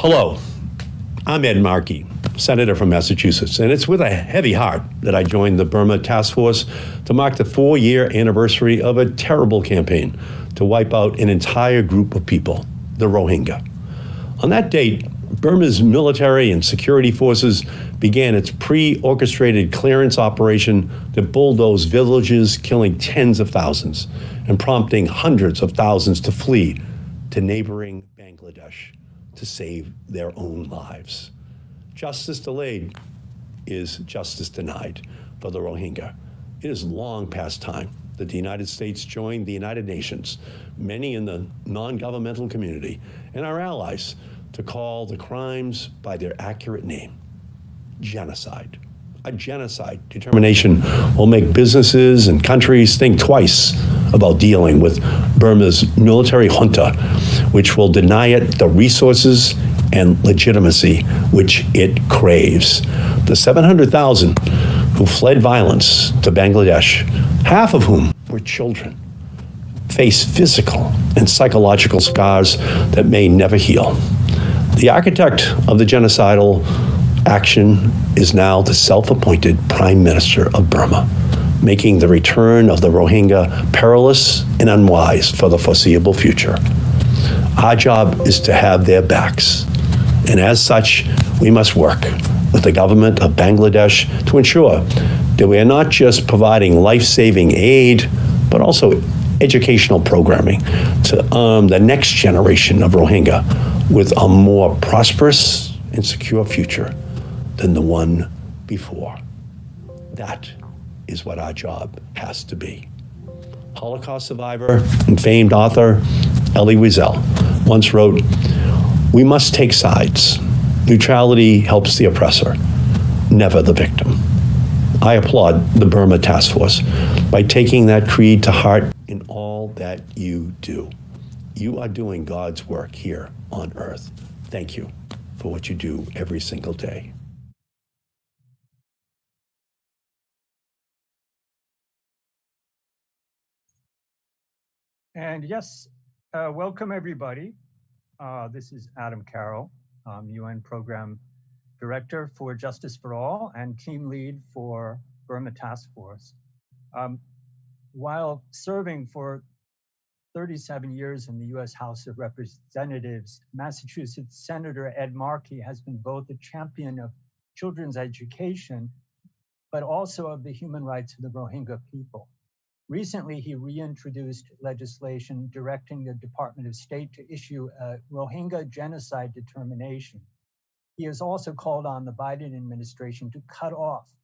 Hello, I'm Ed Markey, Senator from Massachusetts, and it's with a heavy heart that I joined the Burma Task Force to mark the 4-year anniversary of a terrible campaign to wipe out an entire group of people, the Rohingya. On that date, Burma's military and security forces began its pre-orchestrated clearance operation that bulldozed villages, killing tens of thousands and prompting hundreds of thousands to flee to neighboring Bangladesh to save their own lives. Justice delayed is justice denied for the Rohingya. It is long past time that the United States joined the United Nations, many in the non-governmental community, and our allies to call the crimes by their accurate name: genocide. A genocide determination will make businesses and countries think twice about dealing with Burma's military junta, which will deny it the resources and legitimacy which it craves. The 700,000 who fled violence to Bangladesh, half of whom were children, face physical and psychological scars that may never heal. The architect of the genocidal action is now the self-appointed Prime Minister of Burma, making the return of the Rohingya perilous and unwise for the foreseeable future. Our job is to have their backs, and as such, we must work with the government of Bangladesh to ensure that we are not just providing life-saving aid, but also educational programming to arm the next generation of Rohingya with a more prosperous and secure future than the one before. That is what our job has to be. Holocaust survivor and famed author Elie Wiesel once wrote, "We must take sides. Neutrality helps the oppressor, never the victim." I applaud the Burma Task Force by taking that creed to heart in all that you do. You are doing God's work here on earth. Thank you for what you do every single day. And yes, welcome everybody. This is Adam Carroll, UN Program Director for Justice for All and Team Lead for Burma Task Force. While serving for 37 years in the US House of Representatives, Massachusetts Senator Ed Markey has been both a champion of children's education, but also of the human rights of the Rohingya people. Recently, he reintroduced legislation directing the Department of State to issue a Rohingya genocide determination. He has also called on the Biden administration to cut off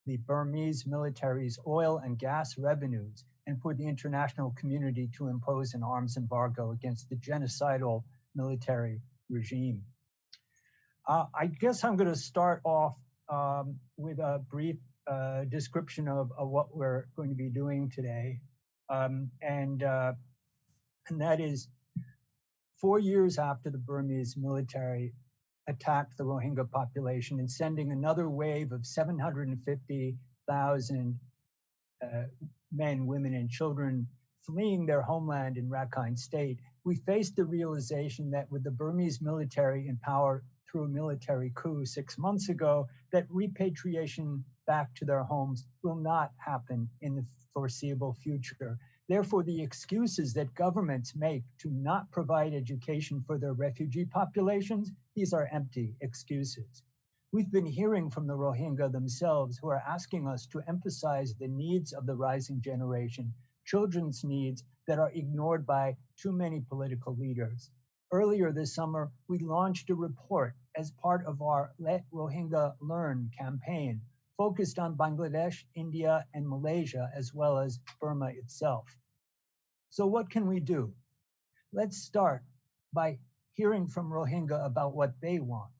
the Burmese military's oil and gas revenues and for the international community to impose an arms embargo against the genocidal military regime. I guess I'm going to start off with a brief description of what we're going to be doing today. And that is 4 years after the Burmese military attacked the Rohingya population and sending another wave of 750,000 men, women, and children fleeing their homeland in Rakhine State, we faced the realization that with the Burmese military in power through a military coup 6 months ago, that repatriation back to their homes will not happen in the foreseeable future. Therefore, the excuses that governments make to not provide education for their refugee populations, these are empty excuses. We've been hearing from the Rohingya themselves who are asking us to emphasize the needs of the rising generation, children's needs that are ignored by too many political leaders. Earlier this summer, we launched a report as part of our Let Rohingya Learn campaign, focused on Bangladesh, India, and Malaysia, as well as Burma itself. So what can we do? Let's start by hearing from Rohingya about what they want.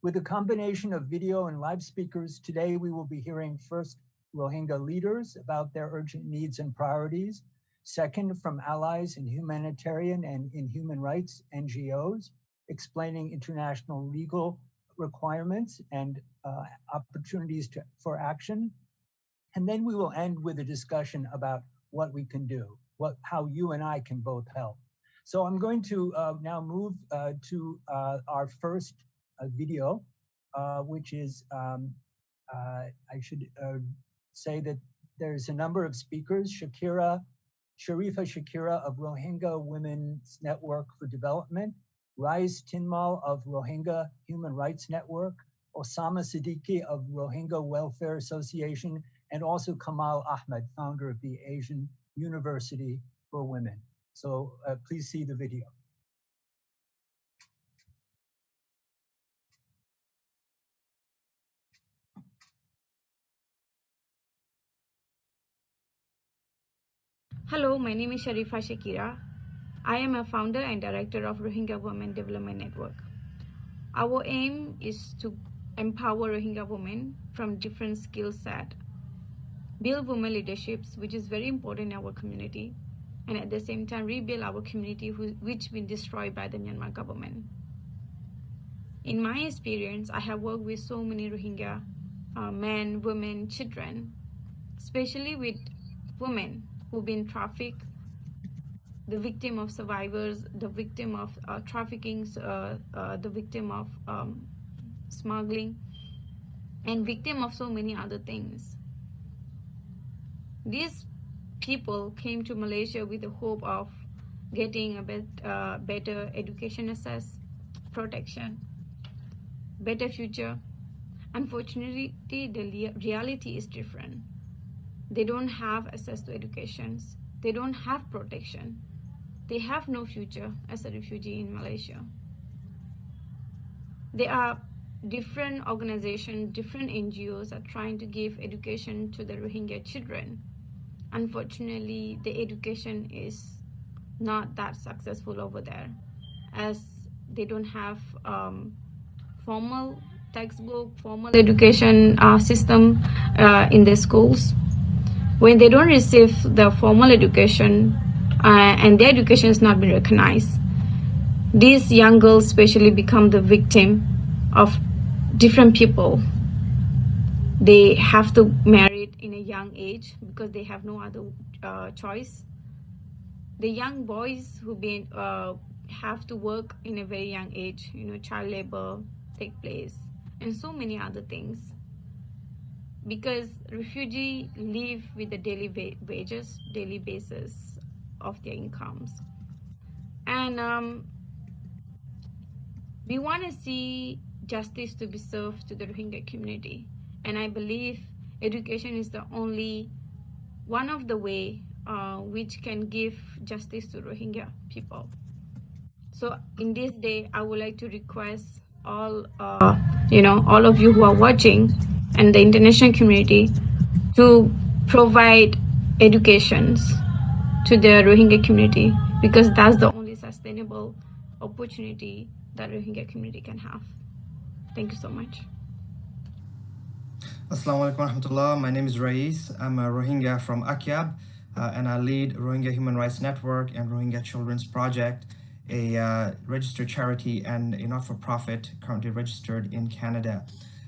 With a combination of video and live speakers, today we will be hearing first Rohingya leaders about their urgent needs and priorities, second from allies in humanitarian and in human rights NGOs, explaining international legal requirements and opportunities for action. And then we will end with a discussion about what we can do, how you and I can both help. So I'm going to now move to our first video, which is, I should say that there's a number of speakers. Sharifa Shakira of Rohingya Women's Network for Development, Rais Tinmal of Rohingya Human Rights Network, Osama Siddiqui of Rohingya Welfare Association, and also Kamal Ahmed, founder of the Asian University for Women. So please see the video. Hello, my name is Sharifa Shakira. I am a founder and director of Rohingya Women Development Network. Our aim is to empower Rohingya women from different skill set, build women leaderships, which is very important in our community, and at the same time rebuild our community which been destroyed by the Myanmar government. In my experience, I have worked with so many Rohingya men, women, children, especially with women who've been trafficked, the victim of survivors, the victim of trafficking, the victim of smuggling, and victim of so many other things. These people came to Malaysia with the hope of getting a better education access, protection, better future. Unfortunately, the reality is different. They don't have access to educations. They don't have protection. They have no future as a refugee in Malaysia. There are different organizations, different NGOs are trying to give education to the Rohingya children. Unfortunately, the education is not that successful over there, as they don't have formal textbook, formal education system in their schools. When they don't receive the formal education and their education is not being recognized, these young girls especially become the victim of different people. They have to marry in a young age because they have no other choice. The young boys who have to work in a very young age, child labor take place, and so many other things. Because refugees live with the daily wages, daily basis of their incomes. And we want to see justice to be served to the Rohingya community. And I believe education is the only one of the way which can give justice to Rohingya people. So in this day, I would like to request all of you who are watching and the international community to provide educations to the Rohingya community, because that's the only sustainable opportunity that Rohingya community can have. Thank you so much. Assalamu alaikum warahmatullah. My name is Rais. I'm a Rohingya from Akyab, and I lead Rohingya Human Rights Network and Rohingya Children's Project, a registered charity and a not-for-profit currently registered in Canada.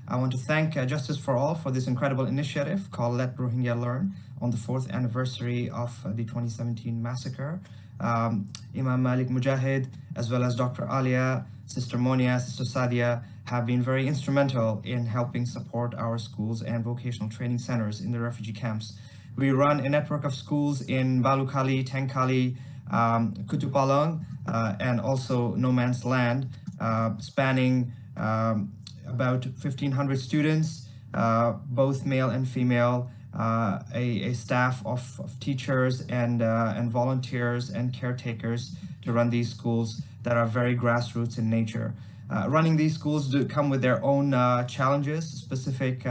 I want to thank Justice for All for this incredible initiative called Let Rohingya Learn on the 4th anniversary of the 2017 massacre. Imam Malik Mujahid, as well as Dr. Alia, Sister Monia, Sister Sadia, have been very instrumental in helping support our schools and vocational training centers in the refugee camps. We run a network of schools in Balukali, Tengkali, Kutupalong, and also No Man's Land, spanning about 1,500 students, both male and female, a staff of teachers and volunteers and caretakers to run these schools that are very grassroots in nature. Running these schools do come with their own challenges, specific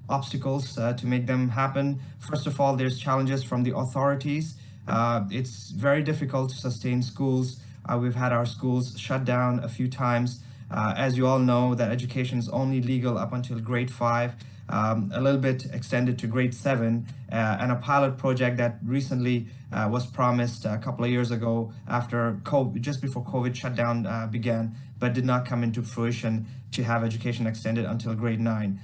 obstacles to make them happen. First of all, there's challenges from the authorities. It's very difficult to sustain schools. We've had our schools shut down a few times. As you all know, that education is only legal up until grade 5, a little bit extended to grade 7, and a pilot project that recently was promised a couple of years ago after COVID, just before COVID shutdown began, but did not come into fruition to have education extended until grade 9.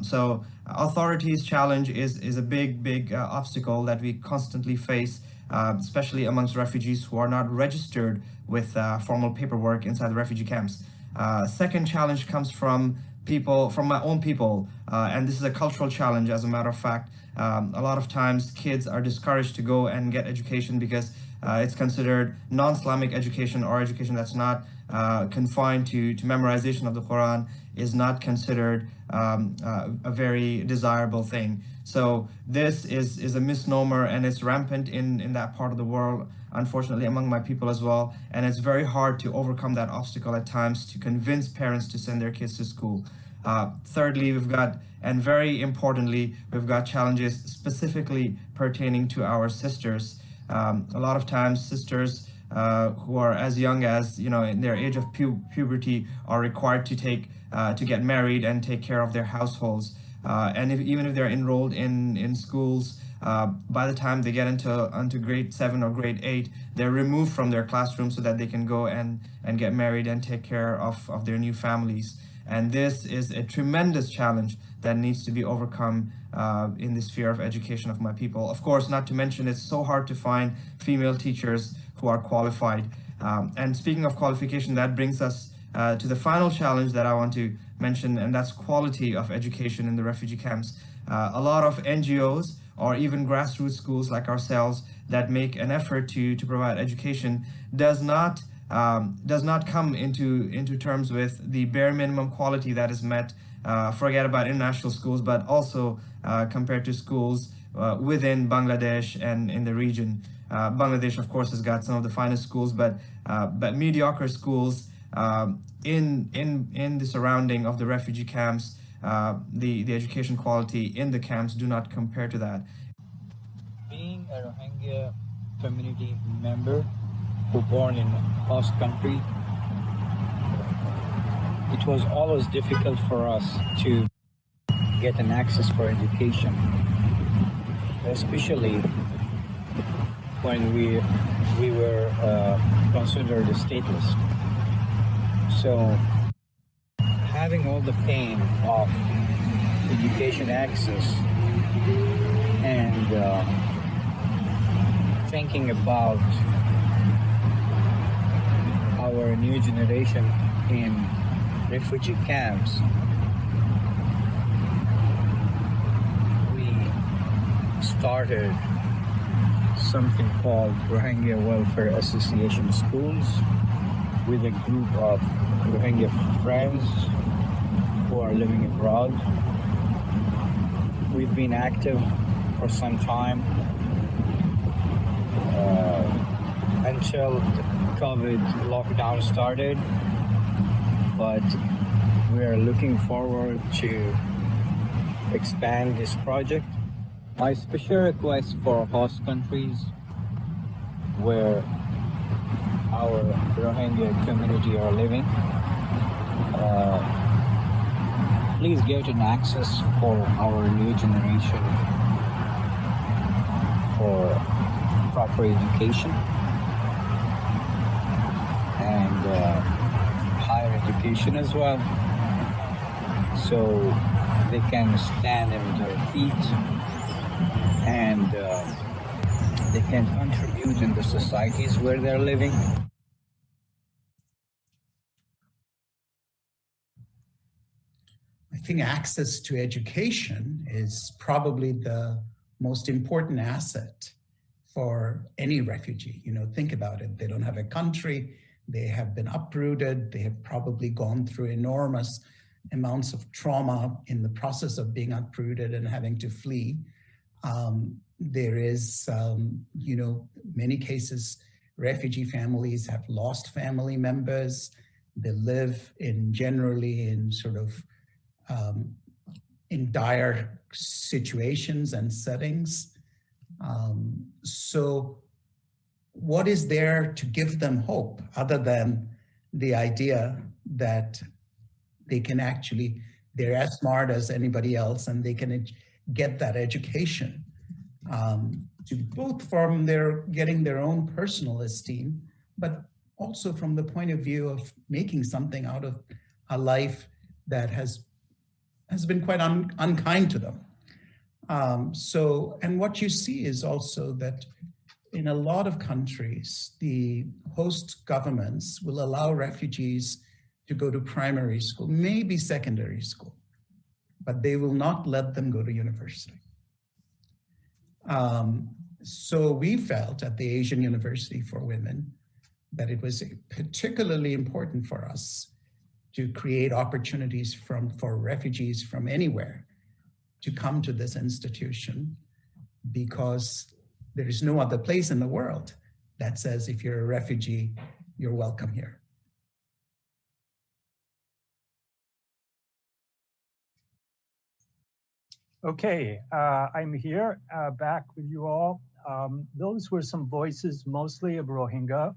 So authorities' challenge is a big obstacle that we constantly face. especially amongst refugees who are not registered with formal paperwork inside the refugee camps. Second challenge comes from my own people, and this is a cultural challenge. As a matter of fact, a lot of times kids are discouraged to go and get education because it's considered non-Islamic education, or education that's not confined to memorization of the Quran is not considered a very desirable thing. So this is a misnomer, and it's rampant in that part of the world, unfortunately among my people as well. And it's very hard to overcome that obstacle at times to convince parents to send their kids to school. Thirdly, and very importantly, we've got challenges specifically pertaining to our sisters. A lot of times sisters who are as young as, in their age of puberty are required to get married and take care of their households. And even if they're enrolled in schools, by the time they get into grade 7 or grade 8, they're removed from their classroom so that they can go and get married and take care of their new families. And this is a tremendous challenge that needs to be overcome in the sphere of education of my people. Of course, not to mention, it's so hard to find female teachers who are qualified. And speaking of qualification, that brings us to the final challenge that I want to mention, and that's quality of education in the refugee camps. A lot of NGOs or even grassroots schools like ourselves that make an effort to provide education does not come into terms with the bare minimum quality that is met. Forget about international schools, but also compared to schools within Bangladesh and in the region. Bangladesh, of course, has got some of the finest schools, but mediocre schools in the surrounding of the refugee camps, the education quality in the camps do not compare to that. Being a Rohingya community member who born in host country, it was always difficult for us to get an access for education, especially when we were considered stateless. So having all the pain of education access and thinking about our new generation in refugee camps, we started something called Rohingya Welfare Association Schools with a group of Rohingya friends who are living abroad. We've been active for some time until the COVID lockdown started, but we are looking forward to expand this project. My special request for host countries where our Rohingya community are living, please get an access for our new generation for proper education and higher education as well, so they can stand on their feet and they can contribute in the societies where they're living. I think access to education is probably the most important asset for any refugee. Think about it. They don't have a country. They have been uprooted. They have probably gone through enormous amounts of trauma in the process of being uprooted and having to flee. There is, many cases, refugee families have lost family members. They live generally in sort of in dire situations and settings. So what is there to give them hope other than the idea that they can actually, they're as smart as anybody else and they can get that education, to both from getting their own personal esteem, but also from the point of view of making something out of a life that has been quite unkind to them. And what you see is also that in a lot of countries, the host governments will allow refugees to go to primary school, maybe secondary school, but they will not let them go to university. So we felt at the Asian University for Women that it was particularly important for us to create opportunities for refugees from anywhere to come to this institution, because there is no other place in the world that says if you're a refugee, you're welcome here. Okay, I'm here back with you all. Those were some voices, mostly of Rohingya,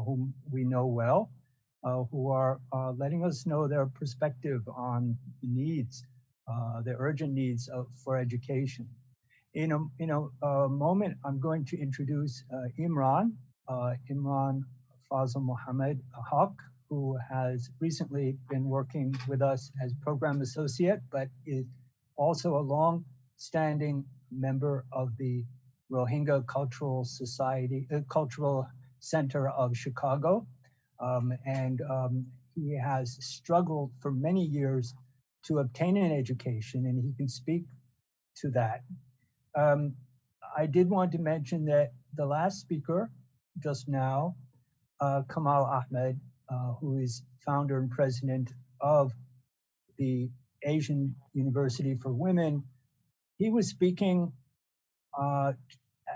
whom we know well, who are letting us know their perspective on the needs, the urgent needs for education. In a moment, I'm going to introduce Imran Fazl Mohammed Haq, who has recently been working with us as program associate, but is also a long-standing member of the Rohingya Cultural Society, Cultural Center of Chicago. He has struggled for many years to obtain an education, and he can speak to that. I did want to mention that the last speaker just now, Kamal Ahmed, who is founder and president of the Asian University for Women, he was speaking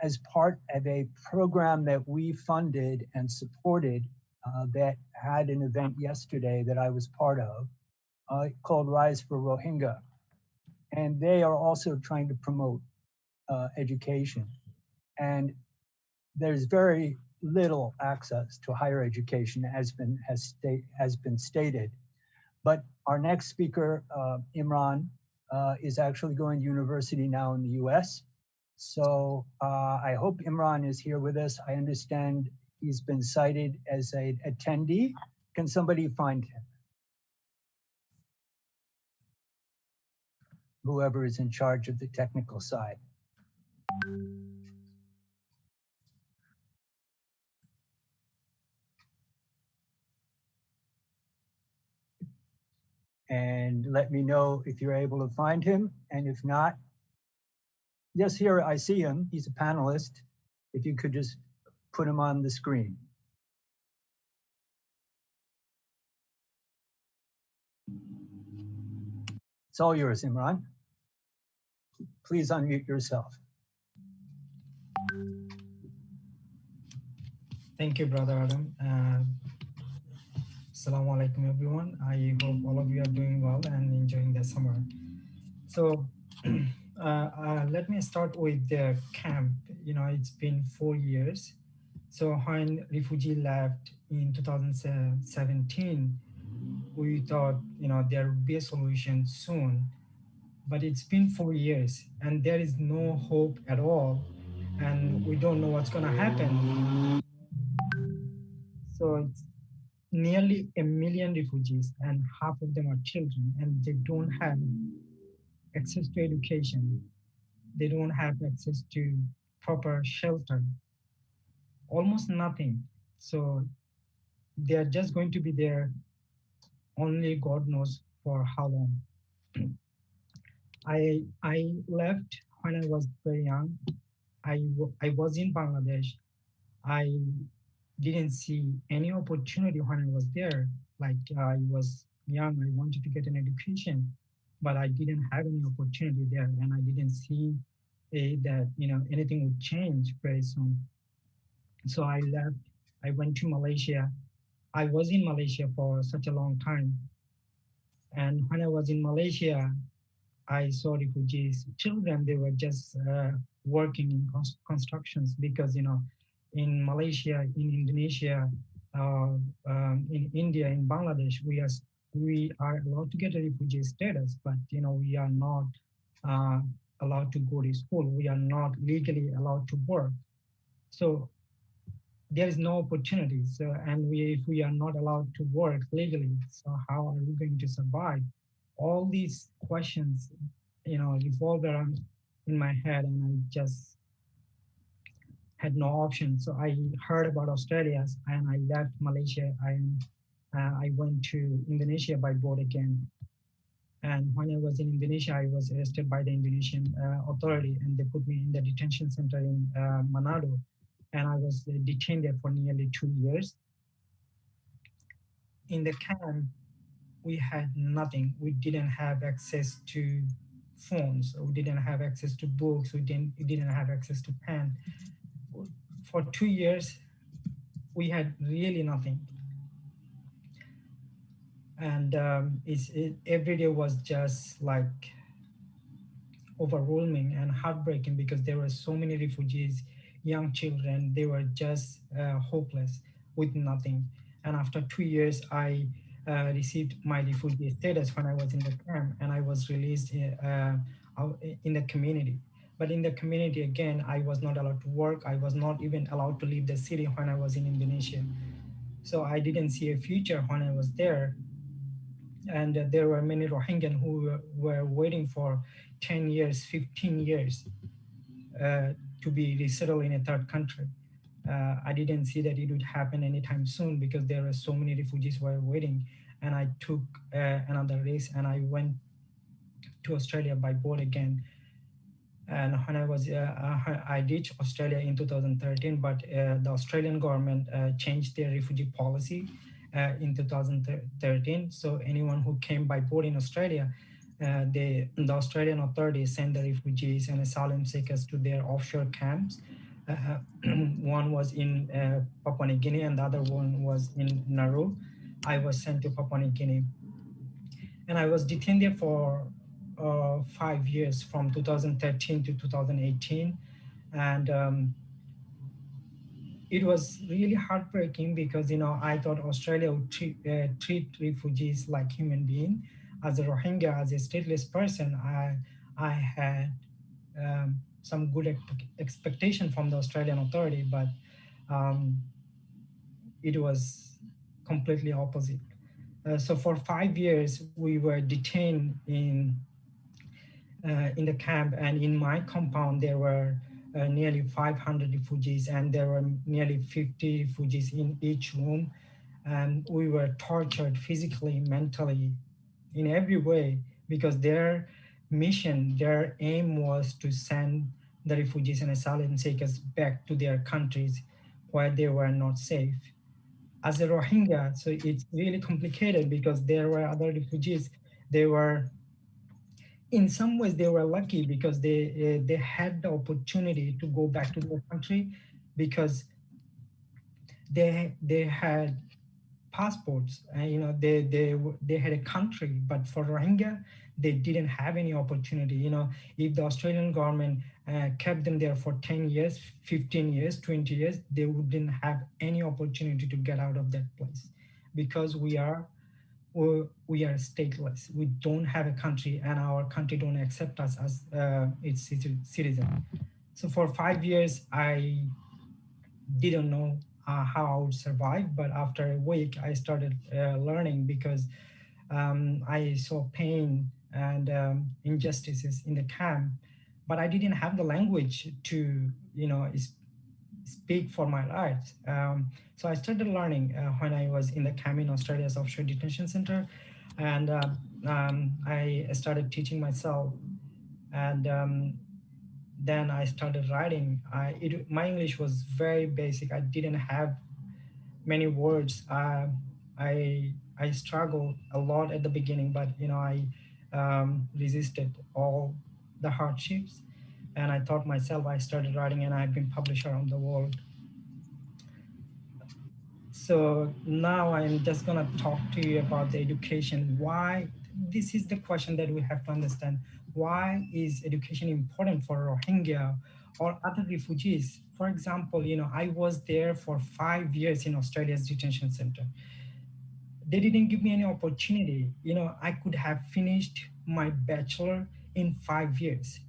as part of a program that we funded and supported that had an event yesterday that I was part of called Rise for Rohingya. And they are also trying to promote education. And there's very little access to higher education has been stated. But our next speaker, Imran, is actually going to university now in the US. So I hope Imran is here with us. I understand he's been cited as an attendee. Can somebody find him? Whoever is in charge of the technical side. And let me know if you're able to find him. And if not, yes, here I see him. He's a panelist. If you could just put him on the screen. It's all yours, Imran. Please unmute yourself. Thank you, Brother Adam. Assalamu alaikum, everyone. I hope all of you are doing well and enjoying the summer. So let me start with the camp. You know, it's been 4 years. So when refugee left in 2017, we thought, you know, there would be a solution soon. But it's been 4 years and there is no hope at all. And we don't know what's gonna happen. So it's nearly 1 million refugees and half of them are children and they don't have access to education. They don't have access to proper shelter, almost nothing. So they're just going to be there, only God knows for how long. I left when I was very young. I was in Bangladesh. I didn't see any opportunity when I was there. Like I was young, I wanted to get an education, but I didn't have any opportunity there, and I didn't see that anything would change very soon. So I left. I went to Malaysia. I was in Malaysia for such a long time, and when I was in Malaysia, I saw refugees, children. They were just working in constructions because in Malaysia, in Indonesia, in India, in Bangladesh, we are allowed to get a refugee status, but we are not allowed to go to school. We are not legally allowed to work. So there is no opportunity. So, and if we are not allowed to work legally, so how are we going to survive? All these questions, revolve around in my head, and I just had no option. So I heard about Australia and I left Malaysia. I went to Indonesia by boat again. And when I was in Indonesia, I was arrested by the Indonesian authority, and they put me in the detention center in Manado. And I was detained there for nearly 2 years. In the camp, we had nothing. We didn't have access to phones. We didn't have access to books. We didn't have access to pen. For 2 years, we had really nothing. And every day was just like overwhelming and heartbreaking because there were so many refugees, young children. They were just hopeless with nothing. And after 2 years, I received my refugee status when I was in the camp, and I was released in the community. But in the community, again, I was not allowed to work. I was not even allowed to leave the city when I was in Indonesia. So I didn't see a future when I was there. And there were many Rohingya who were waiting for 10 years, 15 years to be resettled in a third country. I didn't see that it would happen anytime soon because there were so many refugees who were waiting. And I took another risk and I went to Australia by boat again. And when I reached Australia in 2013, but the Australian government changed their refugee policy in 2013. So anyone who came by boat in Australia, the Australian authorities sent the refugees and asylum seekers to their offshore camps. One was in Papua New Guinea and the other one was in Nauru. I was sent to Papua New Guinea. And I was detained there for 5 years, from 2013 to 2018. And it was really heartbreaking because, I thought Australia would treat refugees like human beings. As a Rohingya, as a stateless person, I had some good expectation from the Australian authority, but it was completely opposite. So for 5 years, we were detained in the camp, and in my compound, there were nearly 500 refugees, and there were nearly 50 refugees in each room. And we were tortured physically, mentally, in every way, because their mission, their aim was to send the refugees and asylum seekers back to their countries where they were not safe. As a Rohingya, so it's really complicated because there were other refugees. They were, in some ways, they were lucky because they had the opportunity to go back to their country because they had passports. They had a country, but for Rohingya, they didn't have any opportunity. If the Australian government kept them there for 10 years, 15 years, 20 years, they wouldn't have any opportunity to get out of that place because we are stateless. We don't have a country, and our country don't accept us as its citizen. So for 5 years, I didn't know how I would survive, but after a week, I started learning because I saw pain and injustices in the camp, but I didn't have the language to, speak for my rights. So I started learning when I was in the camp in Australia's offshore detention center, and I started teaching myself, and then I started writing. My English was very basic. I didn't have many words. I struggled a lot at the beginning, but I resisted all the hardships, and I taught myself. I started writing, and I've been published around the world. So now I'm just gonna talk to you about the education. Why? This is the question that we have to understand. Why is education important for Rohingya or other refugees? For example, I was there for 5 years in Australia's detention center. They didn't give me any opportunity. I could have finished my bachelor in 5 years.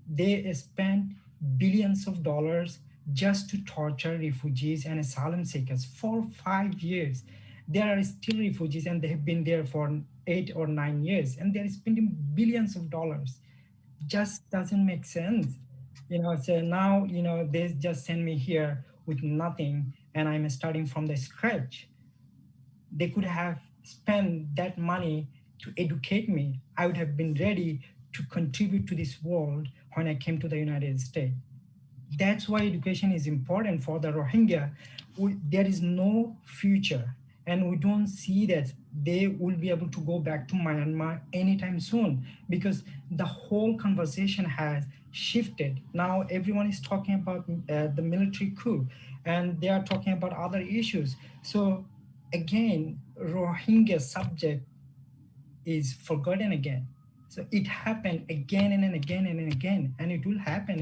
They spent billions of dollars just to torture refugees and asylum seekers for 5 years. There are still refugees and they have been there for 8 or 9 years, and they're spending billions of dollars. Just doesn't make sense. So now, they just send me here with nothing and I'm starting from the scratch. They could have spent that money to educate me. I would have been ready to contribute to this world when I came to the United States. That's why education is important for the Rohingya. There is no future, and we don't see that they will be able to go back to Myanmar anytime soon because the whole conversation has shifted. Now everyone is talking about the military coup, and they are talking about other issues. So again, Rohingya subject is forgotten again. So it happened again and again and again, and it will happen.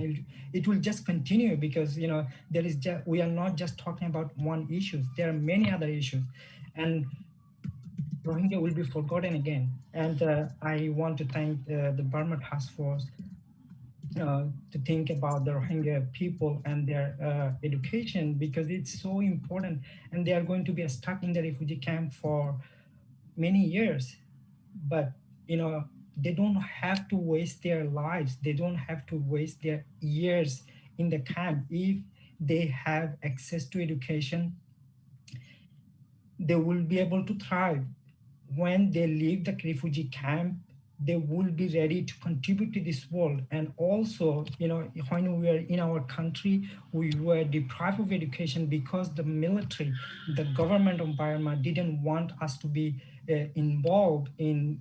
It will just continue because there is just, we are not just talking about one issue. There are many other issues, and Rohingya will be forgotten again. And I want to thank the Burma Task Force to think about the Rohingya people and their education because it's so important, and they are going to be stuck in the refugee camp for many years. But they don't have to waste their lives, they don't have to waste their years in the camp. If they have access to education, they will be able to thrive. When they leave the refugee camp, they will be ready to contribute to this world. And also, when we were in our country, we were deprived of education because the military, the government of Burma didn't want us to be involved in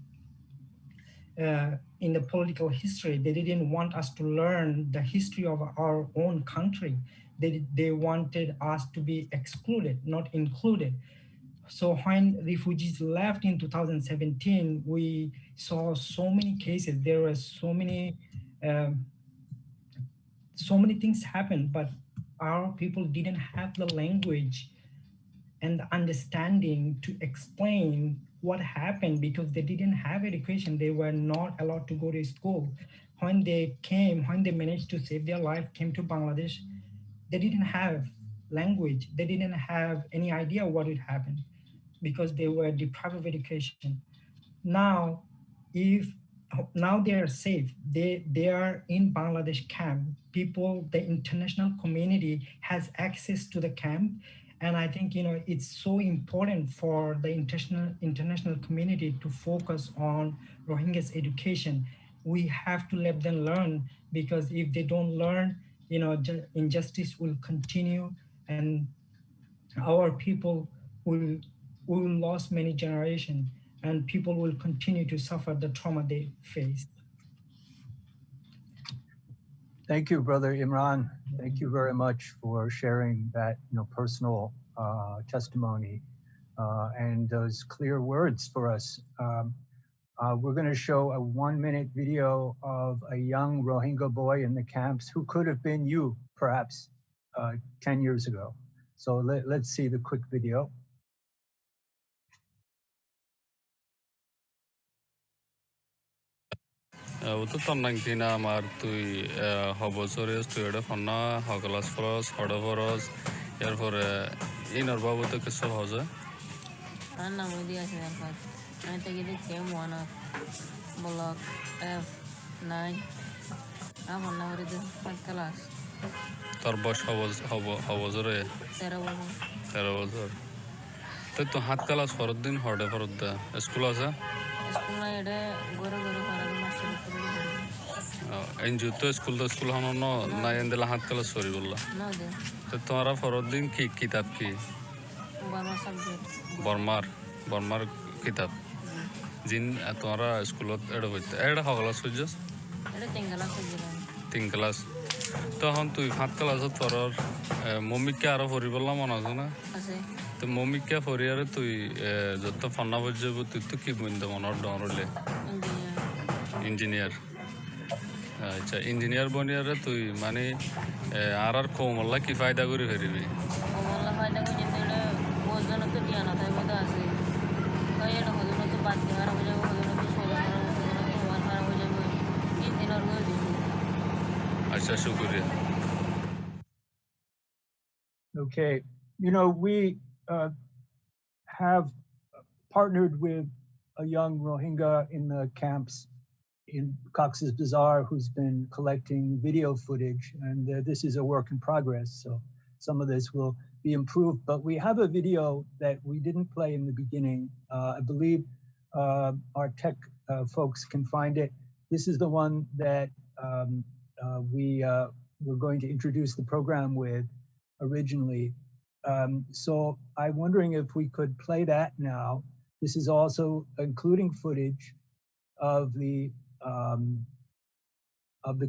the political history. They didn't want us to learn the history of our own country. They wanted us to be excluded, not included. So when refugees left in 2017, we saw so many cases. There were um, so many things happen, but our people didn't have the language and the understanding to explain what happened because they didn't have education. They were not allowed to go to school. When they managed to save their life, came to Bangladesh, they didn't have language. They didn't have any idea what would happen because they were deprived of education. Now, if now they are safe, they are in Bangladesh camp. People, the international community has access to the camp, and I think it's so important for the international community to focus on Rohingyas education. We have to let them learn because if they don't learn, injustice will continue, and our people will will lose many generations, and people will continue to suffer the trauma they face. Thank you, Brother Imran. Thank you very much for sharing that personal testimony and those clear words for us. We're going to show a 1-minute video of a young Rohingya boy in the camps who could have been you, perhaps 10 years ago. So let's see the quick video. তো তন্নাং কিনা আমার তুই হবছরিস তুই এটা ফন্না হকলাস ফরস হড় ফরস এরপরে ইনর বাবুতে কিছু হজে আমার নাম ওই আছে এরপর আমি থেকে দেখছি ওয়ান অফ ব্লক F9 আমার নাম হচ্ছে ফার্স্ট ক্লাস তোর বয়স হবছরে 13 বছর তুই তো হাত কালাস ফরত দিন হড়ে ফরত দা স্কুল আছে স্কুল না এটা গরু করার মাস্টার এনজিও তো স্কুল হন না এন্দেলা হাত কালাস সরি বললা না দে তো তোরা ফরত দিন কি কিতাব কি বার্মা সাবজেক্ট বর্মার কিতাব জিন তোরা স্কুলত এটা হইতে এটা হগলাস হইছস এটা 3 ক্লাস হইছিলাম 3 ক্লাস তখন তুই 5 ক্লাসত তোর মম্মিকে আরো ফরি বললাম মনে আছে না আছে তো মম্মিকে ফরিয়ারে তুই যত ফন্না বজব তুই তো কি বইন্দ মনৰ ডরলে ইঞ্জিনিয়ার আচ্ছা ইঞ্জিনিয়ার বনিয়ারে তুই মানে আর কোমল্লা কি ফায়দা করে ফেরিবি কোমল্লা ফায়দা করে যেতে ওজন তো দিয়া না তাই বলতে আছে তাই এটা ওজন তো বাদ দিয়ে আর হয়ে যাবে ওজন তো সোলা আর হয়ে যাবে 3 দিন আর হয়ে যাবে আচ্ছা শুকরিয়া Okay, we have partnered with a young Rohingya in the camps in Cox's Bazar who's been collecting video footage, and this is a work in progress, so some of this will be improved. But we have a video that we didn't play in the beginning. I believe our tech folks can find it. This is the one that we were going to introduce the program with originally. So I'm wondering if we could play that now. This is also including footage of the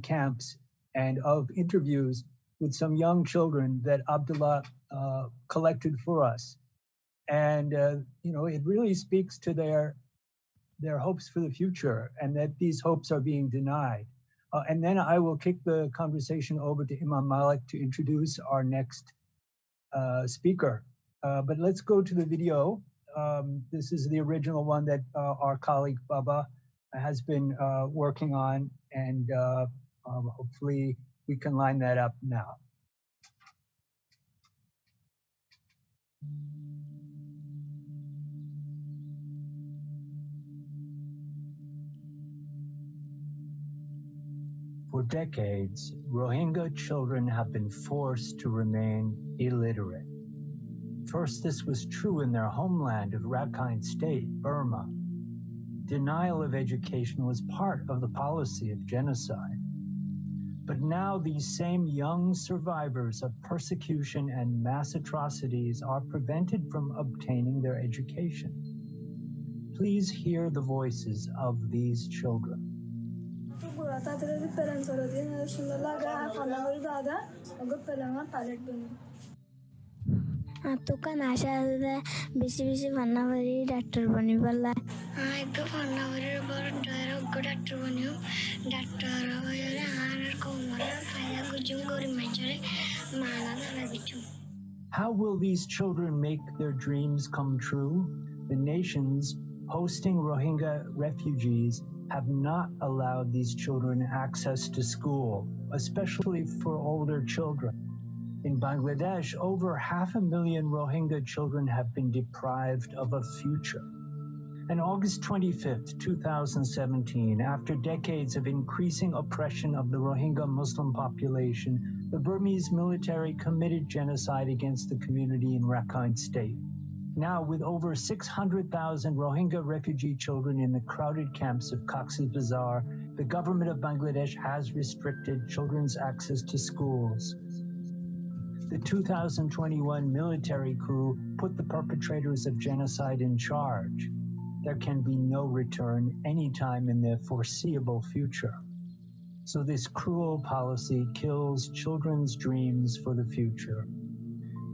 camps and of interviews with some young children that Abdullah collected for us. And you know, it really speaks to their hopes for the future, and that these hopes are being denied. And then I will kick the conversation over to Imam Malik to introduce our next speaker. But let's go to the video. This is the original one that our colleague Baba has been working on, and hopefully we can line that up now. For decades, Rohingya children have been forced to remain illiterate. First, this was true in their homeland of Rakhine State, Burma. Denial of education was part of the policy of genocide. But now these same young survivors of persecution and mass atrocities are prevented from obtaining their education. Please hear the voices of these children. तुका नाशा बेसी बेसी भन्ना भरी doctor बनि पर्ला एक भन्ना भरी डाक्टर बन्यो डाक्टर भएर हारको मलाई फाइदा गुजुम गरि मान्छेले माला लाग्छु. How will these children make their dreams come true? The nations hosting Rohingya refugees have not allowed these children access to school, especially for older children. In Bangladesh, over 500,000 Rohingya children have been deprived of a future. On August 25th, 2017, after decades of increasing oppression of the Rohingya Muslim population, the Burmese military committed genocide against the community in Rakhine State. Now, with over 600,000 Rohingya refugee children in the crowded camps of Cox's Bazar, the government of Bangladesh has restricted children's access to schools. The 2021 military coup put the perpetrators of genocide in charge. There can be no return anytime in the foreseeable future. So this cruel policy kills children's dreams for the future.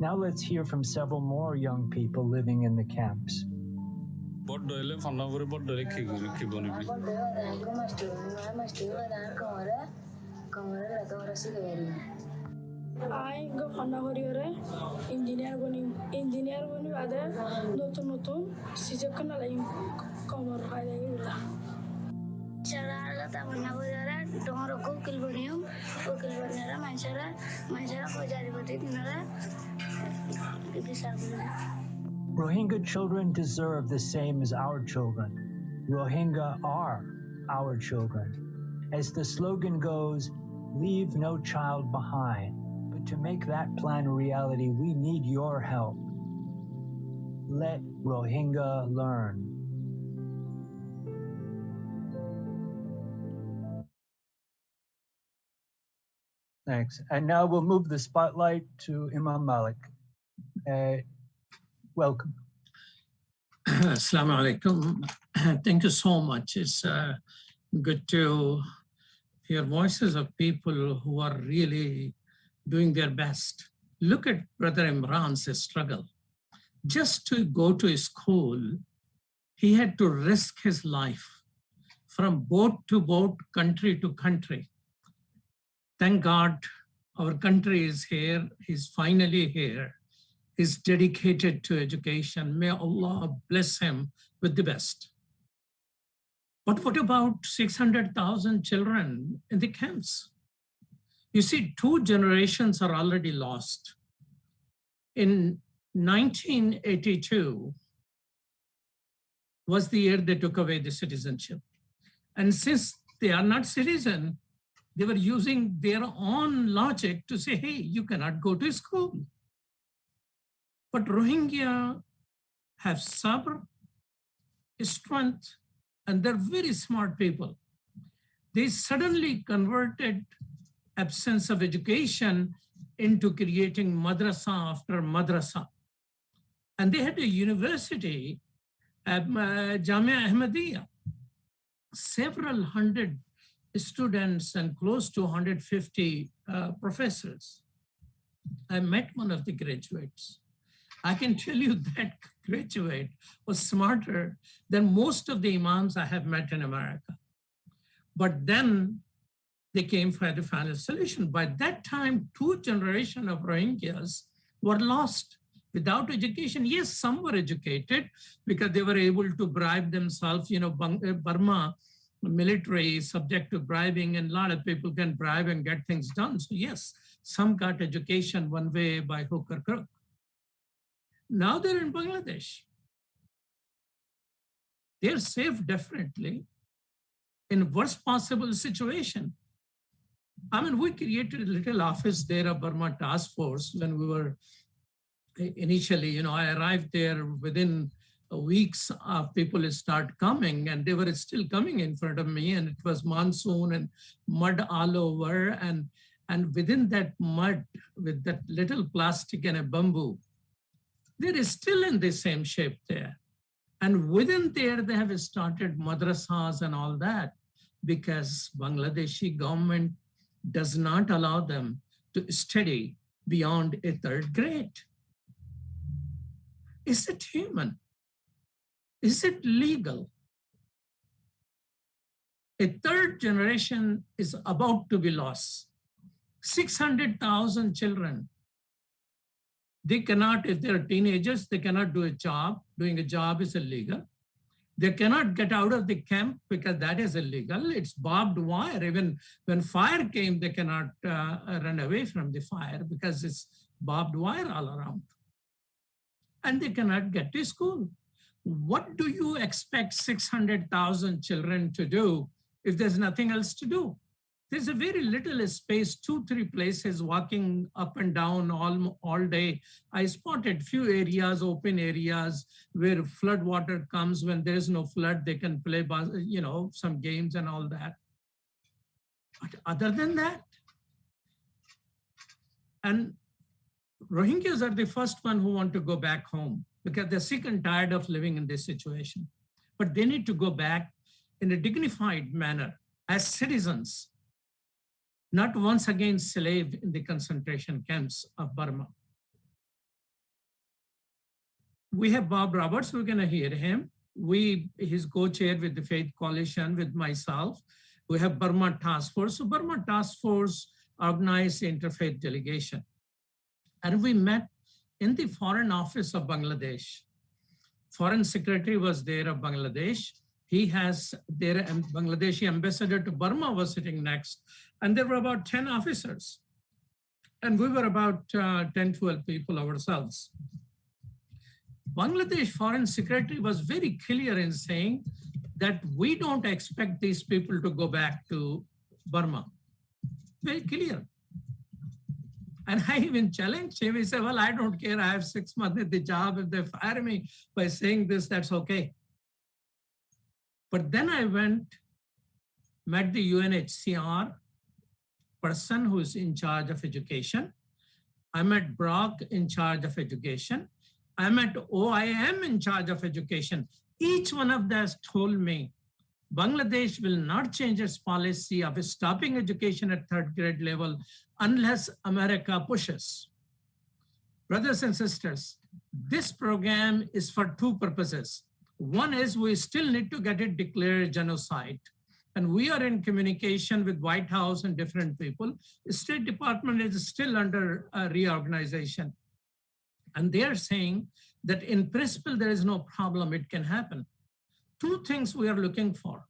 Now let's hear from several more young people living in the camps. I go Panagori, engineer boni bade, notun, Sijakana line, Comor High. Chala Tamanagora, Domoro Kilbonium, Kilbonera, Manchara, Hojaribati, Rohingya children deserve the same as our children. Rohingya are our children. As the slogan goes, leave no child behind. But to make that plan a reality, we need your help. Let Rohingya learn. Thanks. And now we'll move the spotlight to Imam Malik. Welcome. Assalamu alaikum. Thank you so much. It's good to hear voices of people who are really doing their best. Look at Brother Imran's struggle. Just to go to school, he had to risk his life from boat to boat, country to country. Thank God our country is here. He's finally here. He's dedicated to education. May Allah bless him with the best. But what about 600,000 children in the camps? You see, 2 generations are already lost. In 1982 was the year they took away the citizenship. And since they are not citizen, they were using their own logic to say, hey, you cannot go to school. But Rohingya have sabr, strength, and they're very smart people. They suddenly converted absence of education into creating madrasa after madrasa. And they had a university, Jamia Ahmadiyya, several hundred students and close to 150 professors. I met one of the graduates. I can tell you that graduate was smarter than most of the imams I have met in America. But then they came for the final solution. By that time, 2 generations of Rohingyas were lost without education. Yes, some were educated because they were able to bribe themselves. Burma military is subject to bribing, and a lot of people can bribe and get things done. So yes, some got education one way by hook or crook. Now they're in Bangladesh. They're safe, definitely, in worst possible situation. I mean, we created a little office there, a Burma task force, when we were initially, I arrived there within weeks, people start coming, and they were still coming in front of me, and it was monsoon and mud all over. And within that mud, with that little plastic and a bamboo, they're still in the same shape there. And within there, they have started madrasas and all that, because Bangladeshi government does not allow them to study beyond a 3rd grade. Is it human? Is it legal? A 3rd generation is about to be lost. 600,000 children. They cannot, if they're teenagers, they cannot do a job. Doing a job is illegal. They cannot get out of the camp because that is illegal. It's barbed wire. Even when fire came, they cannot run away from the fire because it's barbed wire all around. And they cannot get to school. What do you expect 600,000 children to do if there's nothing else to do? There's a very little space, 2-3 places walking up and down all day. I spotted few areas, open areas where flood water comes. When there is no flood, they can play, some games and all that. But other than that, and Rohingyas are the first one who want to go back home because they're sick and tired of living in this situation. But they need to go back in a dignified manner as citizens, not once again slave in the concentration camps of Burma. We have Bob Roberts, we're gonna hear him. He's co-chair with the Faith Coalition with myself. We have Burma Task Force. So Burma Task Force organized interfaith delegation. And we met in the Foreign Office of Bangladesh. Foreign Secretary was there of Bangladesh. He has their Bangladeshi ambassador to Burma was sitting next. And there were about 10 officers. And we were about 10, 12 people ourselves. Bangladesh Foreign Secretary was very clear in saying that we don't expect these people to go back to Burma. Very clear. And I even challenged him. He said, well, I don't care. I have 6 months at the job. If they fire me by saying this, that's okay. But then I met the UNHCR person who is in charge of education. I met Brock in charge of education. I met OIM in charge of education. Each one of them told me, Bangladesh will not change its policy of stopping education at 3rd grade level unless America pushes. Brothers and sisters, this program is for 2 purposes. One is we still need to get it declared genocide. And we are in communication with White House and different people. The State Department is still under reorganization. And they are saying that in principle, there is no problem, it can happen. 2 things we are looking for.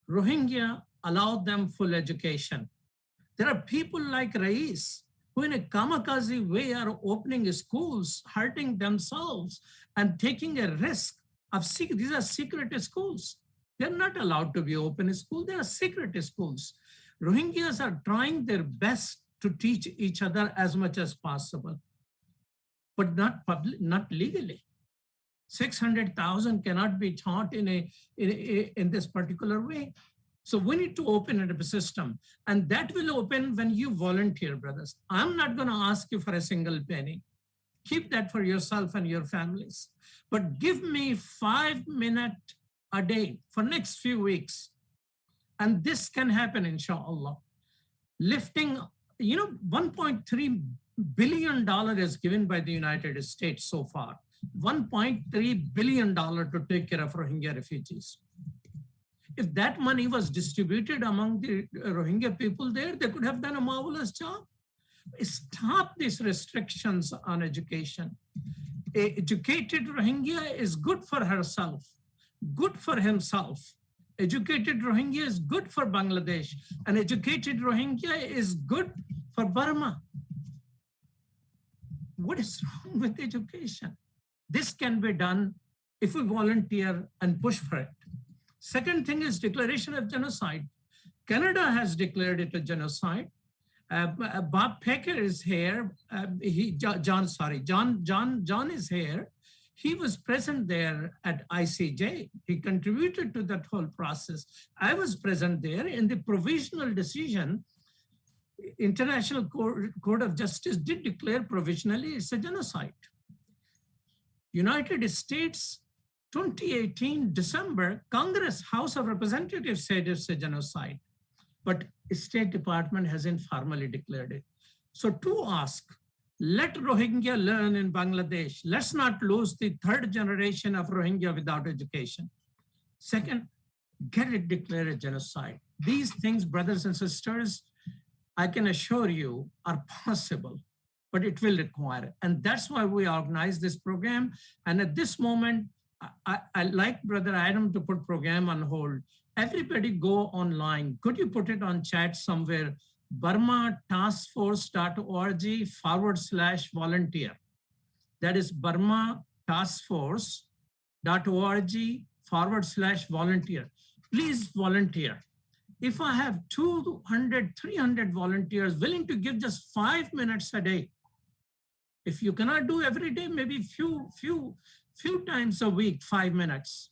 Rohingya, allow them full education. There are people like Rais who in a kamikaze way are opening schools, hurting themselves and taking a risk of, these are secret schools. They're not allowed to be open school. They are secret schools. Rohingyas are trying their best to teach each other as much as possible, but not legally. 600,000 cannot be taught in this particular way. So we need to open a system, and that will open when you volunteer, brothers. I'm not going to ask you for a single penny. Keep that for yourself and your families. But give me 5 minutes a day for next few weeks. And this can happen, inshallah. Lifting, $1.3 billion is given by the United States so far. $1.3 billion to take care of Rohingya refugees. If that money was distributed among the Rohingya people there, they could have done a marvelous job. Stop these restrictions on education. An educated Rohingya is good for herself, good for himself. Educated Rohingya is good for Bangladesh. An educated Rohingya is good for Burma. What is wrong with education? This can be done if we volunteer and push for it. Second thing is declaration of genocide. Canada has declared it a genocide. Bob Pecker is here. John is here. He was present there at ICJ. He contributed to that whole process. I was present there in the provisional decision. International Court of Justice did declare provisionally it's a genocide. United States, 2018, December, Congress, House of Representatives said it's a genocide, but State Department hasn't formally declared it. So to ask, let Rohingya learn in Bangladesh. Let's not lose the third generation of Rohingya without education. Second, get it declared a genocide. These things, brothers and sisters, I can assure you are possible, but it will require. And that's why we organize this program. And at this moment, I like Brother Adam to put program on hold. Everybody go online. Could you put it on chat somewhere? burmataskforce.org/volunteer. That is burmataskforce.org/volunteer. Please volunteer. If I have 200, 300 volunteers willing to give just 5 minutes a day, if you cannot do every day, maybe few times a week, 5 minutes,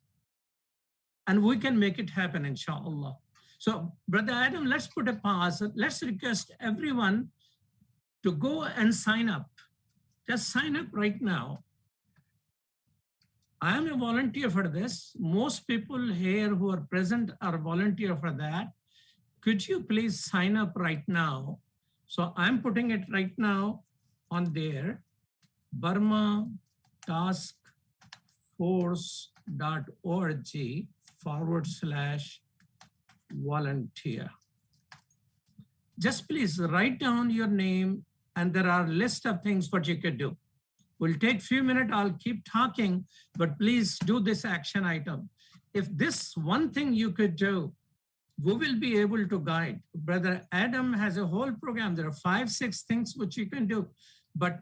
and we can make it happen, inshallah. So, Brother Adam, let's put a pause. Let's request everyone to go and sign up. Just sign up right now. I am a volunteer for this. Most people here who are present are volunteer for that. Could you please sign up right now? So I'm putting it right now on there, burmataskforce.org/volunteer. Just please write down your name, and there are a list of things what you could do. We'll take a few minutes, I'll keep talking, but please do this action item. If this one thing you could do, we will be able to guide. Brother Adam has a whole program. There are 5, 6 things which you can do, but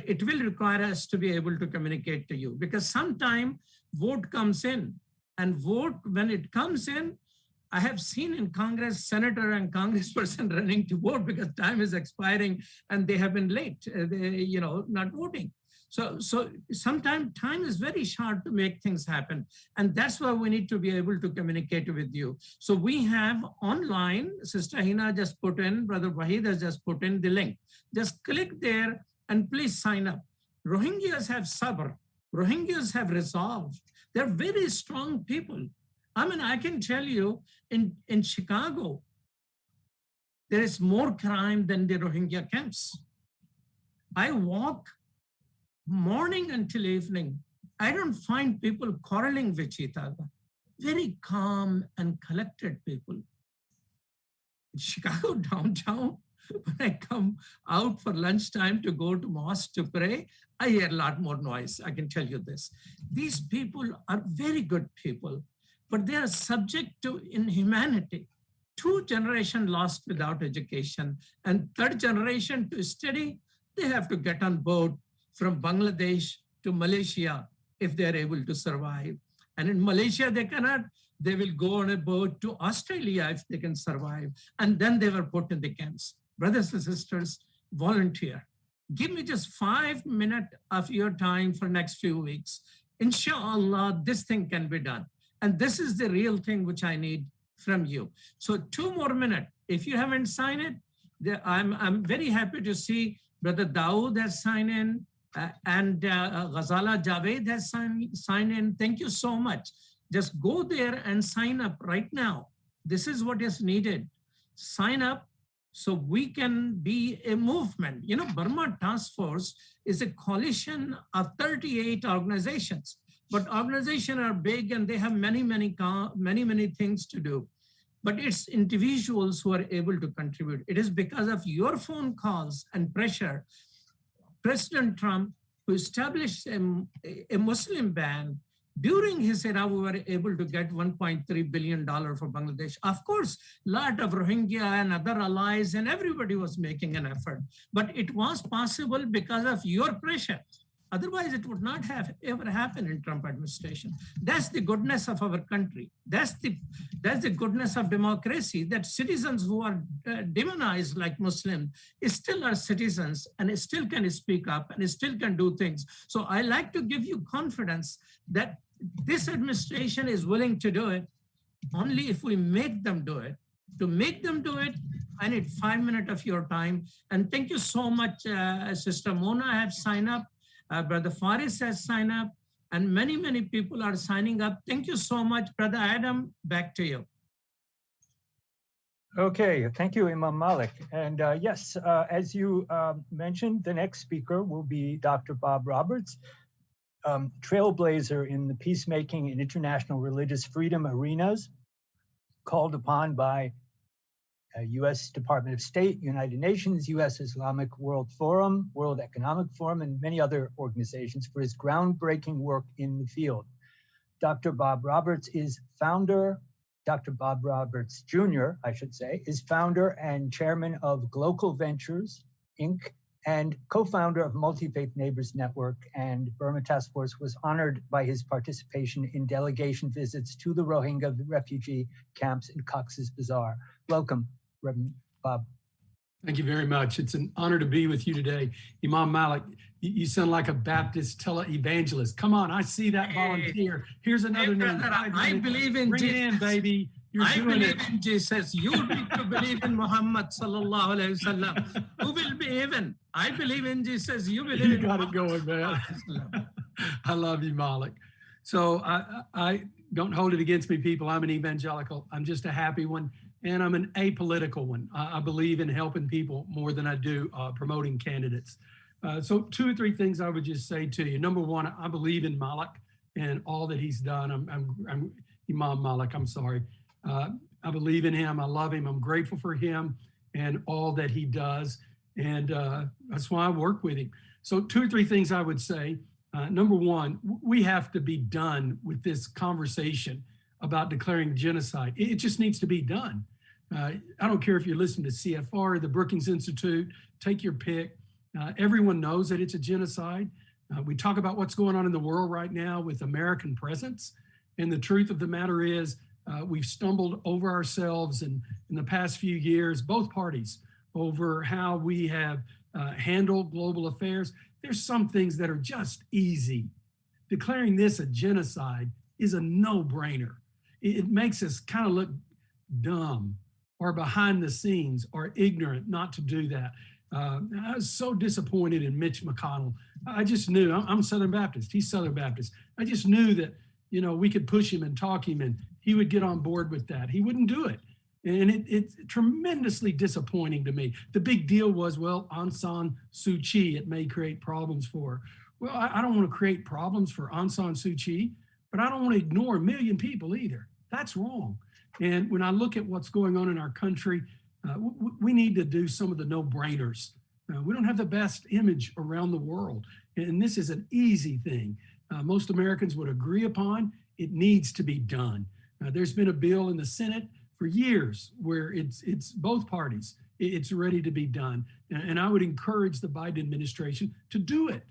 it will require us to be able to communicate to you, because sometime vote comes in, and vote, when it comes in, I have seen in Congress, senator and congressperson running to vote because time is expiring and they have been late, not voting. So sometimes time is very short to make things happen. And that's why we need to be able to communicate with you. So we have online, Sister Hina just put in, Brother Wahid has just put in the link. Just click there and please sign up. Rohingyas have sabr. Rohingyas have resolve. They're very strong people. I mean, I can tell you in Chicago, there is more crime than the Rohingya camps. I walk morning until evening. I don't find people quarreling with each other. Very calm and collected people. In Chicago downtown, when I come out for lunchtime to go to mosque to pray, I hear a lot more noise. I can tell you this. These people are very good people, but they are subject to inhumanity. 2 generations lost without education, and 3rd generation to study, they have to get on board from Bangladesh to Malaysia if they're able to survive. And in Malaysia, they cannot They will go on a boat to Australia if they can survive. And then they were put in the camps. Brothers and sisters, volunteer. Give me just 5 minutes of your time for next few weeks. Inshallah, this thing can be done. And this is the real thing which I need from you. So 2 more minutes. If you haven't signed it, I'm very happy to see Brother Dawood has signed in and Ghazala Javed has signed in. Thank you so much. Just go there and sign up right now. This is what is needed. Sign up so we can be a movement. You know, Burma Task Force is a coalition of 38 organizations, but organizations are big and they have many things to do. But it's individuals who are able to contribute. It is because of your phone calls and pressure, President Trump, who established a Muslim ban, during his era, we were able to get $1.3 billion for Bangladesh. Of course, a lot of Rohingya and other allies and everybody was making an effort, but it was possible because of your pressure. Otherwise, it would not have ever happened in Trump administration. That's the goodness of our country. That's the goodness of democracy, that citizens who are demonized like Muslims still are citizens and still can speak up and still can do things. So I like to give you confidence that this administration is willing to do it only if we make them do it. To make them do it, I need 5 minutes of your time. And thank you so much, Sister Mona have signed up. Brother Faris has signed up, and many people are signing up. Thank you so much. Brother Adam, back to you. Okay, thank you, Imam Malik. And yes, as you mentioned, the next speaker will be Dr. Bob Roberts, trailblazer in the peacemaking and international religious freedom arenas, called upon by U.S. Department of State, United Nations, U.S. Islamic World Forum, World Economic Forum, and many other organizations for his groundbreaking work in the field. Dr. Bob Roberts is founder, Dr. Bob Roberts Jr., I should say, is founder and chairman of Global Ventures, Inc., and co-founder of Multi-Faith Neighbors Network, and Burma Task Force was honored by his participation in delegation visits to the Rohingya refugee camps in Cox's Bazar. Welcome, Reverend Bob. Thank you very much. It's an honor to be with you today. Imam Malik, you sound like a Baptist televangelist. Come on, I see that volunteer. Here's another name. I believe in Bring Jesus. it in, baby. I believe in Jesus. You need to believe in Muhammad sallallahu alaihi wasallam. Who will be even? I believe in Jesus. You believe in got it going, man. I love you, Malik. So I don't hold it against me, people. I'm an evangelical. I'm just a happy one. And I'm an apolitical one. I believe in helping people more than I do promoting candidates. So 2 or 3 things I would just say to you. Number one, I believe in Malik and all that he's done. I'm Imam Malik, I'm sorry. I believe in him. I love him. I'm grateful for him and all that he does. And that's why I work with him. So 2 or 3 things I would say. Number one, we have to be done with this conversation about declaring genocide. It just needs to be done. I don't care if you're listening to CFR, the Brookings Institute, take your pick. Everyone knows that it's a genocide. We talk about what's going on in the world right now with American presence. And the truth of the matter is we've stumbled over ourselves in the past few years, both parties, over how we have handled global affairs. There's some things that are just easy. Declaring this a genocide is a no-brainer. It makes us kind of look dumb or behind the scenes or ignorant not to do that. I was so disappointed in Mitch McConnell. I just knew, I'm Southern Baptist, he's Southern Baptist. I just knew that, you know, we could push him and talk him and he would get on board with that. He wouldn't do it. And it's tremendously disappointing to me. The big deal was, well, Aung San Suu Kyi, it may create problems for her. Well, I don't want to create problems for Aung San Suu Kyi, but I don't want to ignore 1 million people either. That's wrong. And when I look at what's going on in our country, we need to do some of the no-brainers. We don't have the best image around the world. And this is an easy thing. Most Americans would agree upon. It needs to be done. There's been a bill in the Senate for years where it's both parties. It's ready to be done. And I would encourage the Biden administration to do it.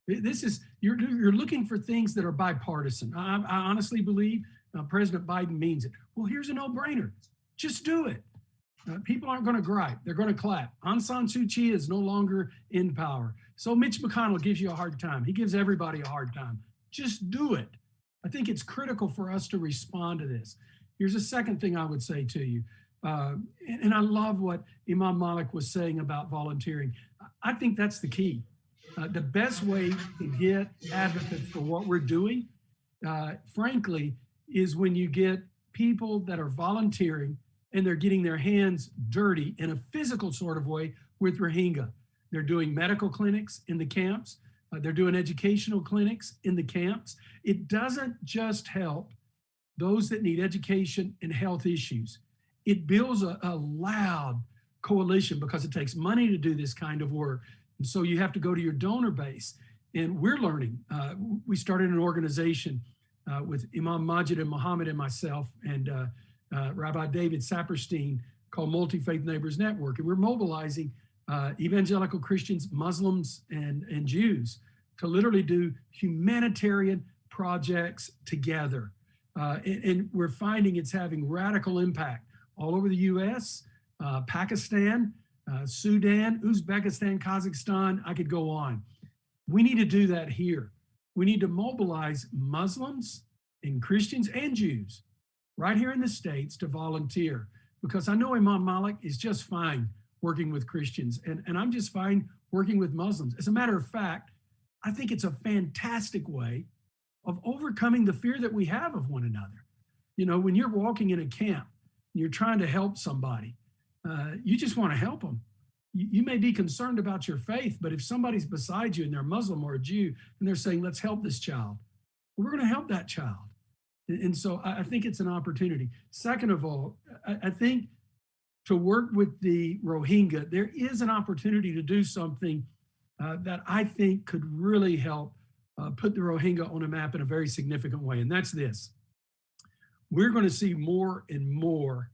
This is, you're looking for things that are bipartisan. I honestly believe President Biden means it. Well, here's a no-brainer. Just do it. People aren't going to gripe. They're going to clap. Aung San Suu Kyi is no longer in power. So Mitch McConnell gives you a hard time. He gives everybody a hard time. Just do it. I think it's critical for us to respond to this. Here's a second thing I would say to you. And I love what Imam Malik was saying about volunteering. I think that's the key. The best way to get advocates for what we're doing, frankly, is when you get people that are volunteering and they're getting their hands dirty in a physical sort of way with Rohingya. They're doing medical clinics in the camps. They're doing educational clinics in the camps. It doesn't just help those that need education and health issues. It builds a loud coalition because it takes money to do this kind of work. And so you have to go to your donor base. And we're learning. We started an organization with Imam Majid and Muhammad and myself and Rabbi David Saperstein called Multi-Faith Neighbors Network. And we're mobilizing evangelical Christians, Muslims, and Jews to literally do humanitarian projects together. And we're finding it's having radical impact all over the US, Pakistan, Sudan, Uzbekistan, Kazakhstan, I could go on. We need to do that here. We need to mobilize Muslims and Christians and Jews right here in the States to volunteer, because I know Imam Malik is just fine working with Christians and I'm just fine working with Muslims. As a matter of fact, I think it's a fantastic way of overcoming the fear that we have of one another. You know, when you're walking in a camp and you're trying to help somebody, you just want to help them. You may be concerned about your faith, but if somebody's beside you and they're Muslim or a Jew and they're saying, let's help this child, well, we're going to help that child. And so I think it's an opportunity. Second of all, I think to work with the Rohingya, there is an opportunity to do something that I think could really help put the Rohingya on a map in a very significant way. And that's this. We're going to see more and more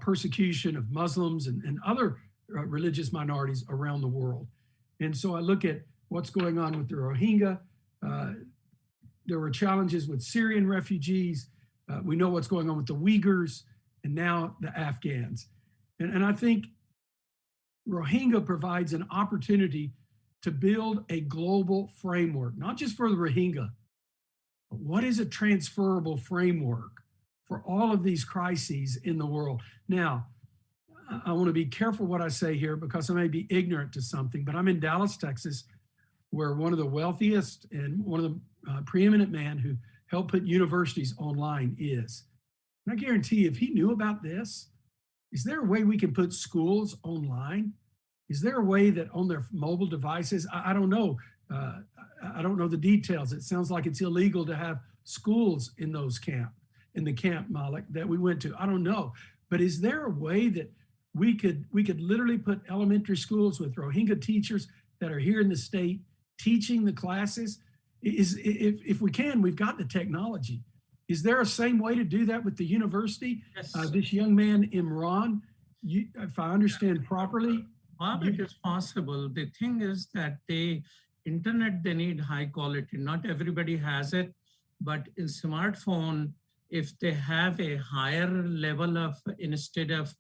persecution of Muslims and other religious minorities around the world. And so I look at what's going on with the Rohingya. There were challenges with Syrian refugees. We know what's going on with the Uyghurs and now the Afghans. And I think Rohingya provides an opportunity to build a global framework, not just for the Rohingya, but what is a transferable framework for all of these crises in the world. Now, I want to be careful what I say here because I may be ignorant to something, but I'm in Dallas, Texas, where one of the wealthiest and one of the preeminent man who helped put universities online is. And I guarantee you, if he knew about this, is there a way we can put schools online? Is there a way that on their mobile devices, I don't know. I don't know the details. It sounds like it's illegal to have schools in the camp, Malik, that we went to. I don't know. But is there a way that we could literally put elementary schools with Rohingya teachers that are here in the state teaching the classes? If we can, we've got the technology. Is there a same way to do that with the university? Yes. This young man, Imran, if I understand properly. It is possible. The thing is that internet, they need high quality. Not everybody has it, but in smartphone, if they have a higher level of, instead of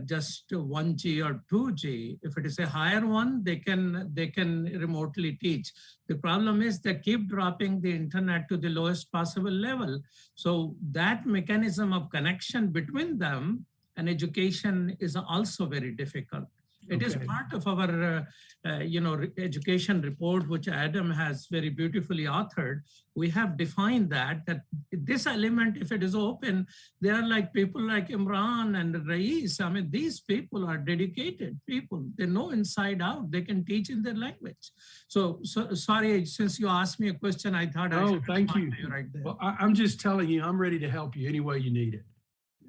just 1G or 2G, if it is a higher one, they can remotely teach. The problem is they keep dropping the internet to the lowest possible level. So that mechanism of connection between them and education is also very difficult. It is part of our, education report, which Adam has very beautifully authored. We have defined that this element, if it is open, they are like people like Imran and Rais. I mean, these people are dedicated people. They know inside out. They can teach in their language. So sorry, since you asked me a question, I thought I should thank you. Right there. Well, I'm just telling you, I'm ready to help you any way you need it.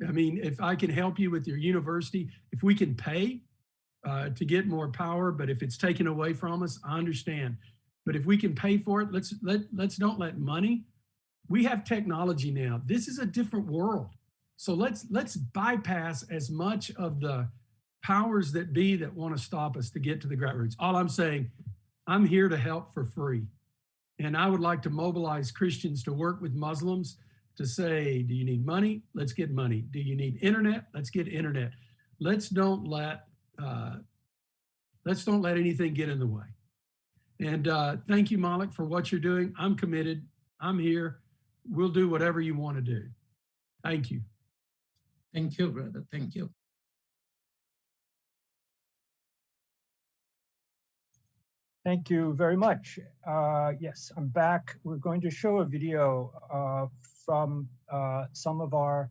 I mean, if I can help you with your university, if we can pay to get more power, but if it's taken away from us, I understand. But if we can pay for it, let's don't let money. We have technology now. This is a different world. So let's bypass as much of the powers that be that want to stop us to get to the grassroots. All I'm saying, I'm here to help for free. And I would like to mobilize Christians to work with Muslims to say, do you need money? Let's get money. Do you need internet? Let's get internet. Let's don't let anything get in the way. And thank you, Malik, for what you're doing. I'm committed. I'm here. We'll do whatever you want to do. Thank you. Thank you, brother. Thank you. Thank you very much. Yes, I'm back. We're going to show a video from some of our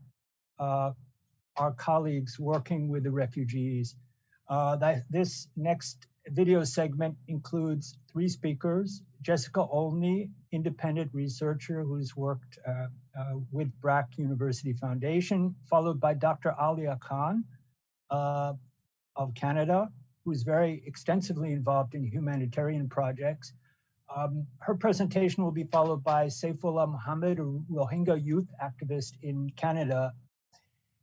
colleagues working with the refugees. This next video segment includes 3 speakers: Jessica Olney, independent researcher who's worked with BRAC University Foundation, followed by Dr. Alia Khan of Canada, who's very extensively involved in humanitarian projects. Her presentation will be followed by Saifullah Mohammed, a Rohingya youth activist in Canada.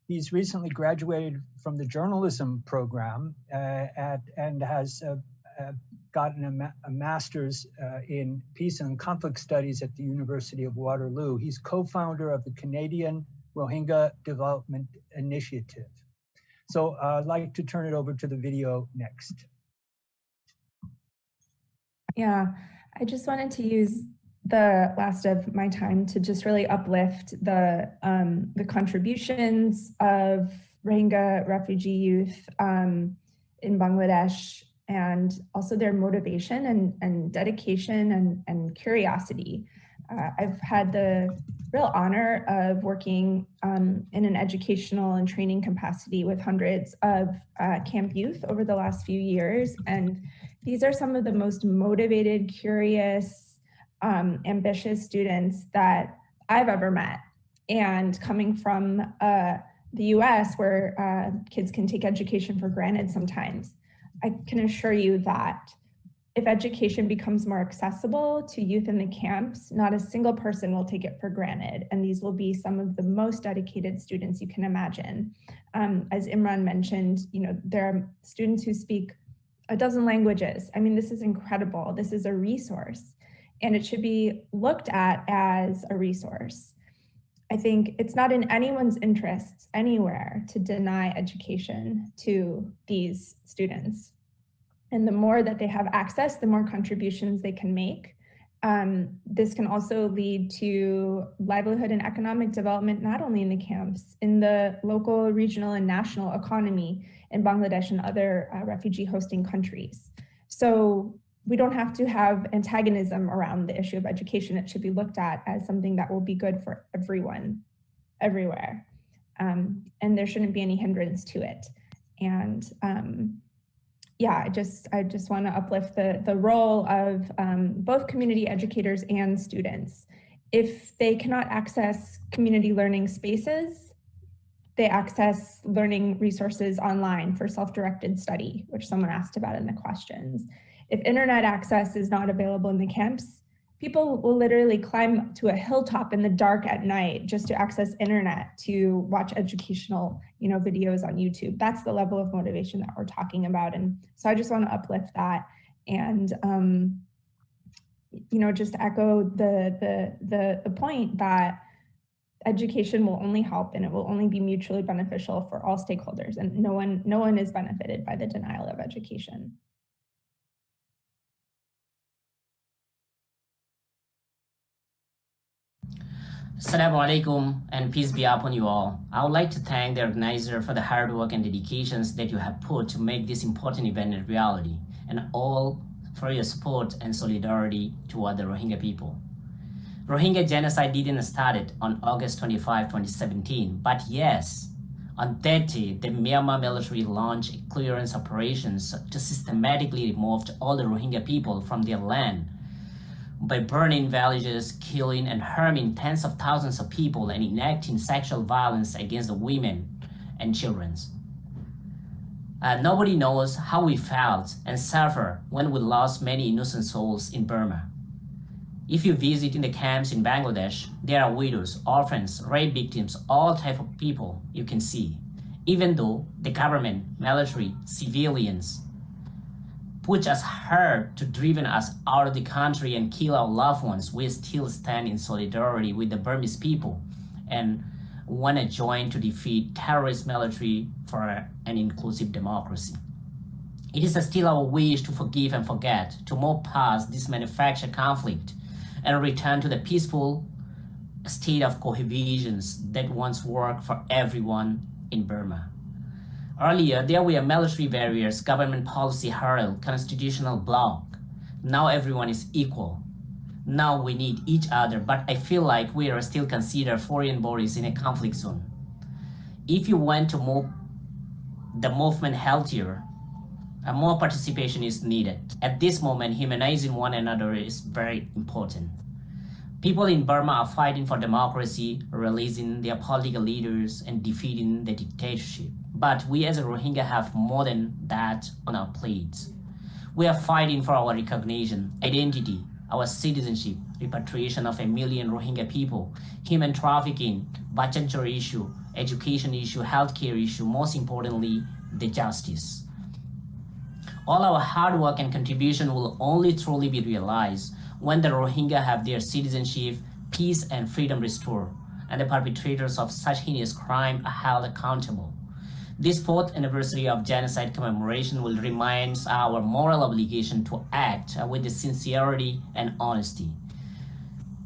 He's recently graduated from the journalism program and has gotten a master's in peace and conflict studies at the University of Waterloo. He's co-founder of the Canadian Rohingya Development Initiative. So I'd like to turn it over to the video next. Yeah, I just wanted to use the last of my time to just really uplift the contributions of Rohingya refugee youth in Bangladesh, and also their motivation and dedication and curiosity. I've had the real honor of working in an educational and training capacity with hundreds of camp youth over the last few years. And these are some of the most motivated, curious, ambitious students that I've ever met. And coming from the US, where kids can take education for granted sometimes, I can assure you that if education becomes more accessible to youth in the camps, not a single person will take it for granted. And these will be some of the most dedicated students you can imagine. As Imran mentioned, there are students who speak a dozen languages. I mean, this is incredible. This is a resource, and it should be looked at as a resource. I think it's not in anyone's interests anywhere to deny education to these students. And the more that they have access, the more contributions they can make. This can also lead to livelihood and economic development, not only in the camps, in the local, regional, and national economy in Bangladesh and other refugee hosting countries. So we don't have to have antagonism around the issue of education. It should be looked at as something that will be good for everyone, everywhere. And there shouldn't be any hindrance to it. And yeah, I just want to uplift the role of both community educators and students. If they cannot access community learning spaces, they access learning resources online for self-directed study, which someone asked about in the questions. If internet access is not available in the camps, people will literally climb to a hilltop in the dark at night just to access internet to watch educational, videos on YouTube. That's the level of motivation that we're talking about. And so I just want to uplift that and, just echo the point that education will only help and it will only be mutually beneficial for all stakeholders, and no one is benefited by the denial of education. Assalamu alaikum and peace be upon you all. I would like to thank the organizer for the hard work and dedications that you have put to make this important event a reality, and all for your support and solidarity toward the Rohingya people. Rohingya genocide didn't start on August 25, 2017, but yes, on that day, the Myanmar military launched clearance operations to systematically remove all the Rohingya people from their land by burning villages, killing and harming tens of thousands of people, and enacting sexual violence against the women and children. Nobody knows how we felt and suffered when we lost many innocent souls in Burma. If you visit in the camps in Bangladesh, there are widows, orphans, rape victims, all types of people you can see. Even though the government, military, civilians push us hard to driven us out of the country and kill our loved ones, we still stand in solidarity with the Burmese people and want to join to defeat terrorist military for an inclusive democracy. It is still our wish to forgive and forget, to move past this manufactured conflict and return to the peaceful state of cohesion that once worked for everyone in Burma. Earlier, there were military barriers, government policy hurdle, constitutional block. Now everyone is equal. Now we need each other, but I feel like we are still considered foreign bodies in a conflict zone. If you want to move the movement healthier, more participation is needed. At this moment, humanizing one another is very important. People in Burma are fighting for democracy, releasing their political leaders, and defeating the dictatorship. But we as a Rohingya have more than that on our plates. We are fighting for our recognition, identity, our citizenship, repatriation of 1 million Rohingya people, human trafficking, Bachanchar issue, education issue, healthcare issue, most importantly, the justice. All our hard work and contribution will only truly be realized when the Rohingya have their citizenship, peace, and freedom restored, and the perpetrators of such heinous crime are held accountable. This 4th anniversary of genocide commemoration will remind our moral obligation to act with sincerity and honesty.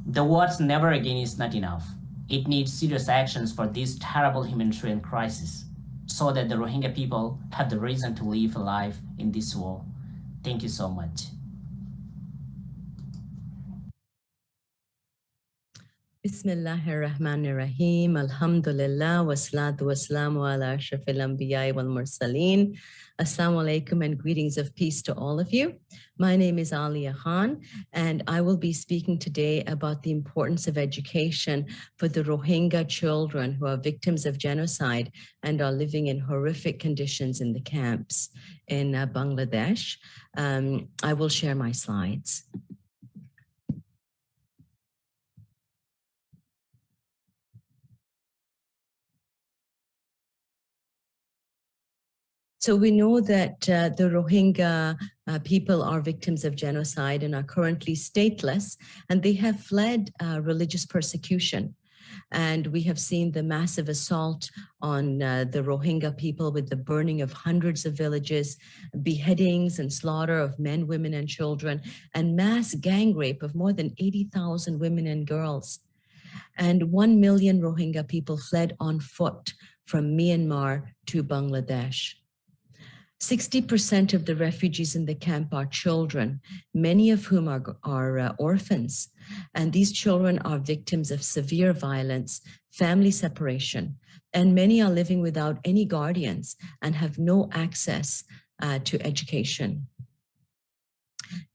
The words "never again" is not enough. It needs serious actions for this terrible humanitarian crisis, so that the Rohingya people have the reason to live a life in this world. Thank you so much. Bismillahir Rahim. Alhamdulillah. Wassalatu wassalamu ala ashrafil anbiya wal mursaleen. Assalamu alaikum and greetings of peace to all of you. My name is Alia Khan, and I will be speaking today about the importance of education for the Rohingya children who are victims of genocide and are living in horrific conditions in the camps in Bangladesh. I will share my slides. So we know that the Rohingya people are victims of genocide and are currently stateless, and they have fled religious persecution. And we have seen the massive assault on the Rohingya people with the burning of hundreds of villages, beheadings and slaughter of men, women, and children, and mass gang rape of more than 80,000 women and girls. And 1 million Rohingya people fled on foot from Myanmar to Bangladesh. 60% of the refugees in the camp are children, many of whom are orphans. And these children are victims of severe violence, family separation, and many are living without any guardians and have no access to education.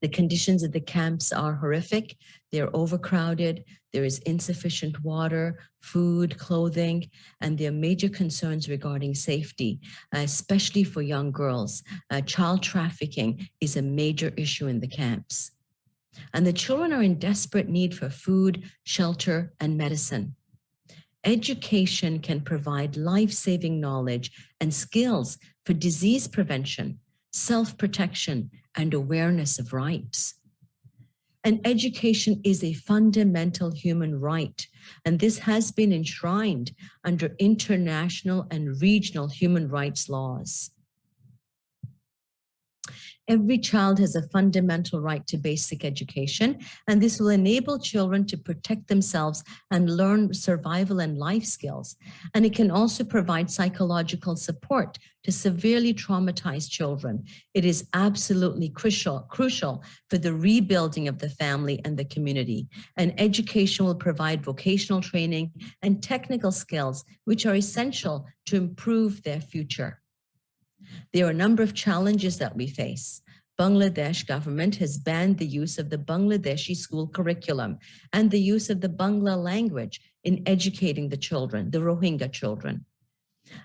The conditions at the camps are horrific. They're overcrowded. There is insufficient water, food, clothing, and there are major concerns regarding safety, especially for young girls. Child trafficking is a major issue in the camps. And the children are in desperate need for food, shelter, and medicine. Education can provide life-saving knowledge and skills for disease prevention, self-protection, and awareness of rights. And education is a fundamental human right, and this has been enshrined under international and regional human rights laws. Every child has a fundamental right to basic education, and this will enable children to protect themselves and learn survival and life skills. And it can also provide psychological support to severely traumatized children. It is absolutely crucial for the rebuilding of the family and the community. And education will provide vocational training and technical skills, which are essential to improve their future. There are a number of challenges that we face. Bangladesh government has banned the use of the Bangladeshi school curriculum and the use of the Bangla language in educating the children, the Rohingya children.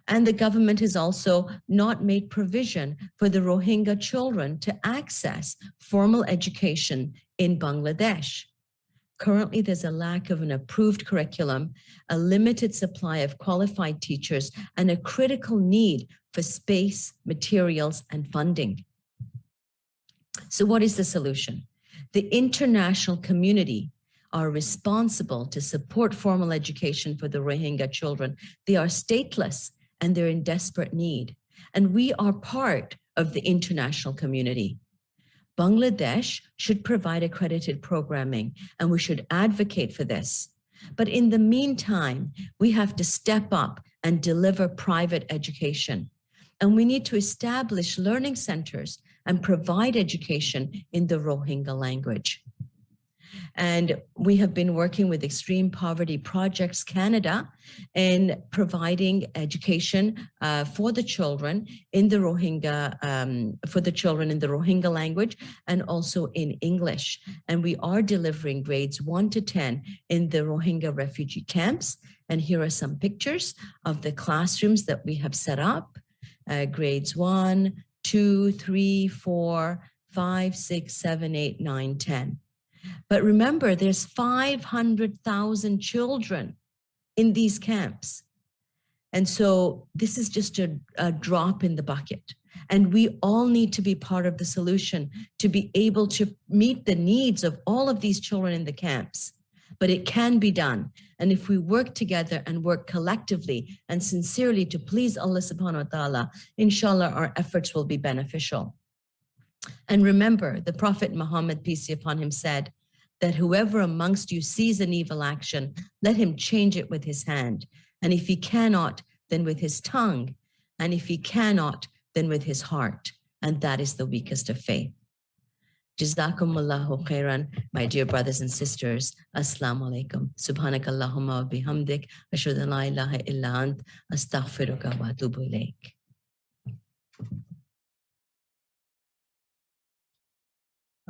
And the government has also not made provision for the Rohingya children to access formal education in Bangladesh. Currently, there's a lack of an approved curriculum, a limited supply of qualified teachers, and a critical need for space, materials, and funding. So what is the solution? The international community are responsible to support formal education for the Rohingya children. They are stateless and they're in desperate need. And we are part of the international community. Bangladesh should provide accredited programming, and we should advocate for this. But in the meantime, we have to step up and deliver private education. And we need to establish learning centers and provide education in the Rohingya language. And we have been working with Extreme Poverty Projects Canada in providing education for the children in the Rohingya, language and also in English. And we are delivering grades 1 to 10 in the Rohingya refugee camps. And here are some pictures of the classrooms that we have set up. Grades 1, 2, 3, 4, 5, 6, 7, 8, 9, 10. But remember, there's 500,000 children in these camps. And so this is just a drop in the bucket. And we all need to be part of the solution to be able to meet the needs of all of these children in the camps. But it can be done. And if we work together and work collectively and sincerely to please Allah subhanahu wa ta'ala, inshallah, our efforts will be beneficial. And remember, the Prophet Muhammad, peace be upon him, said that whoever amongst you sees an evil action, let him change it with his hand. And if he cannot, then with his tongue. And if he cannot, then with his heart. And that is the weakest of faith. Jazakumullahu khairan, my dear brothers and sisters. Assalamu alaikum. Subhanakallahumma wa bihamdik. Ashhadu an la ilaha illa ant. Astaghfiruka wa atubu ilaik.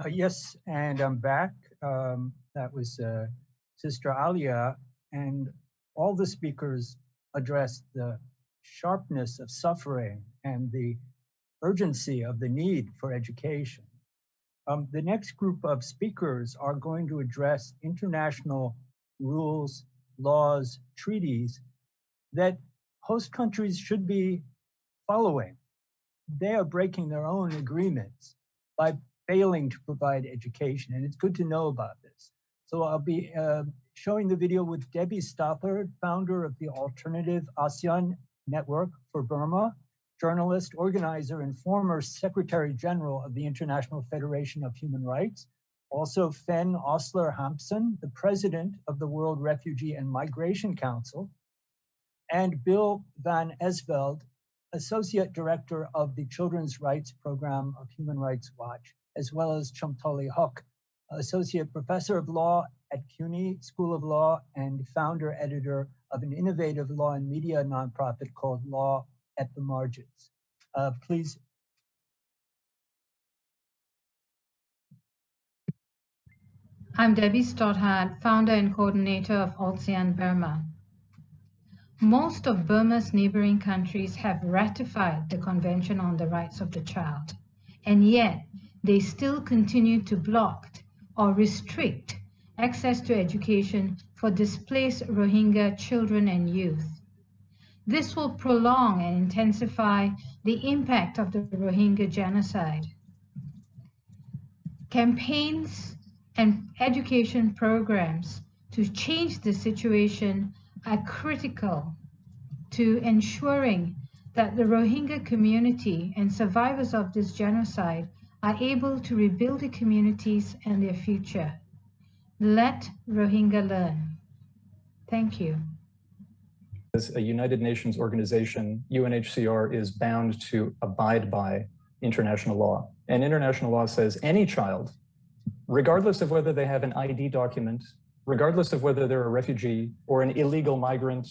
Yes, and I'm back. That was Sister Alia, and all the speakers addressed the sharpness of suffering and the urgency of the need for education. The next group of speakers are going to address international rules, laws, treaties that host countries should be following. They are breaking their own agreements by failing to provide education, and it's good to know about this. So I'll be showing the video with Debbie Stothard, founder of the Alternative ASEAN Network for Burma, journalist, organizer, and former Secretary General of the International Federation of Human Rights. Also Fen Osler-Hampson, the president of the World Refugee and Migration Council, and Bill van Esveld, associate director of the Children's Rights Program of Human Rights Watch, as well as Chomtali Huq, associate professor of law at CUNY School of Law and founder editor of an innovative law and media nonprofit called Law at the Margins. Please. I'm Debbie Stothard, founder and coordinator of ASEAN Burma. Most of Burma's neighboring countries have ratified the Convention on the Rights of the Child, and yet they still continue to block or restrict access to education for displaced Rohingya children and youth. This will prolong and intensify the impact of the Rohingya genocide. Campaigns and education programs to change the situation are critical to ensuring that the Rohingya community and survivors of this genocide are able to rebuild their communities and their future. Let Rohingya learn. Thank you. As a United Nations organization, UNHCR is bound to abide by international law. And international law says any child, regardless of whether they have an ID document, regardless of whether they're a refugee or an illegal migrant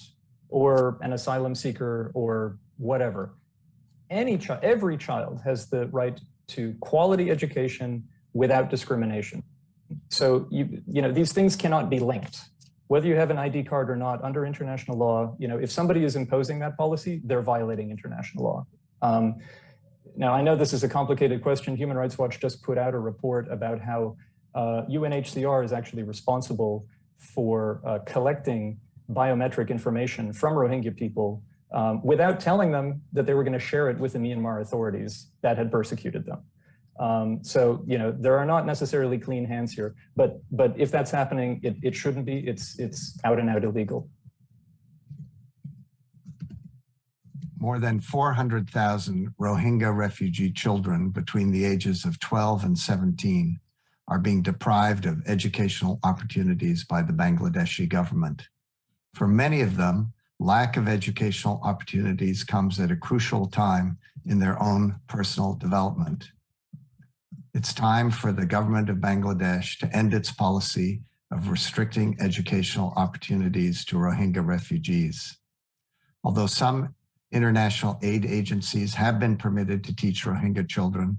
or an asylum seeker or whatever, every child has the right to quality education without discrimination. So these things cannot be linked. Whether you have an ID card or not, under international law, if somebody is imposing that policy, they're violating international law. Now, I know this is a complicated question. Human Rights Watch just put out a report about how UNHCR is actually responsible for collecting biometric information from Rohingya people without telling them that they were going to share it with the Myanmar authorities that had persecuted them. So, you know, there are not necessarily clean hands here, but if that's happening, it shouldn't be. It's out and out illegal. More than 400,000 Rohingya refugee children between the ages of 12 and 17 are being deprived of educational opportunities by the Bangladeshi government. For many of them, lack of educational opportunities comes at a crucial time in their own personal development. It's time for the government of Bangladesh to end its policy of restricting educational opportunities to Rohingya refugees. Although some international aid agencies have been permitted to teach Rohingya children,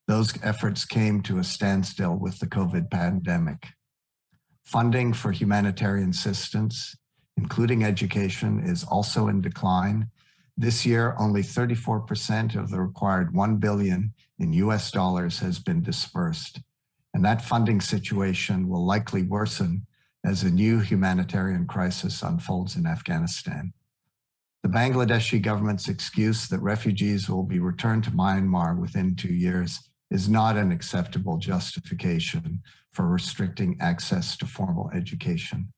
those efforts came to a standstill with the COVID pandemic. Funding for humanitarian assistance, including education, is also in decline. This year, only 34% of the required $1 billion in US dollars has been dispersed, and that funding situation will likely worsen as a new humanitarian crisis unfolds in Afghanistan. The Bangladeshi government's excuse that refugees will be returned to Myanmar within 2 years is not an acceptable justification for restricting access to formal education.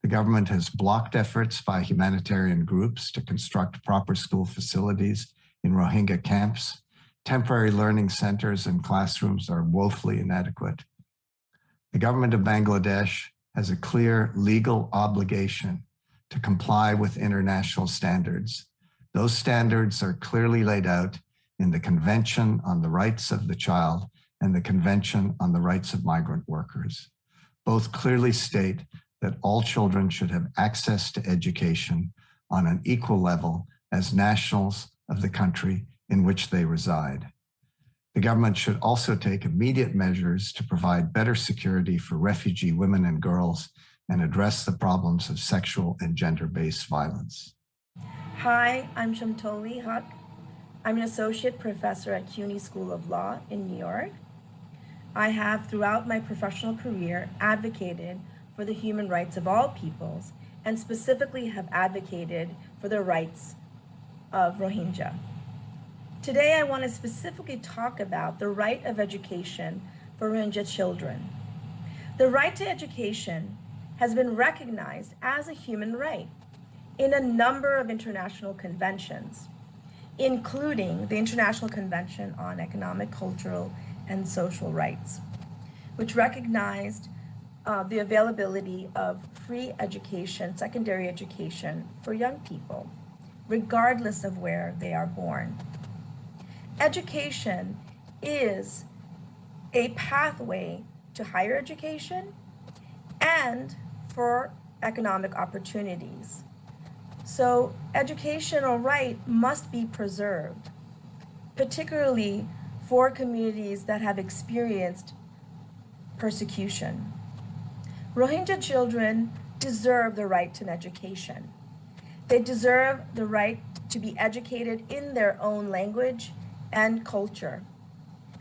The government has blocked efforts by humanitarian groups to construct proper school facilities in Rohingya camps. Temporary learning centers and classrooms are woefully inadequate. The government of Bangladesh has a clear legal obligation to comply with international standards. Those standards are clearly laid out in the Convention on the Rights of the Child and the Convention on the Rights of Migrant Workers. Both clearly state that all children should have access to education on an equal level as nationals of the country in which they reside. The government should also take immediate measures to provide better security for refugee women and girls and address the problems of sexual and gender-based violence. Hi, I'm Shamtoli Huck. I'm an associate professor at CUNY School of Law in New York. I have, throughout my professional career, advocated for the human rights of all peoples, and specifically have advocated for the rights of Rohingya. Today, I want to specifically talk about the right of education for Rohingya children. The right to education has been recognized as a human right in a number of international conventions, including the International Convention on Economic, Cultural, and Social Rights, which recognized the availability of free education, secondary education for young people, regardless of where they are born. Education is a pathway to higher education and for economic opportunities. So educational right must be preserved, particularly for communities that have experienced persecution. Rohingya children deserve the right to an education. They deserve the right to be educated in their own language and culture.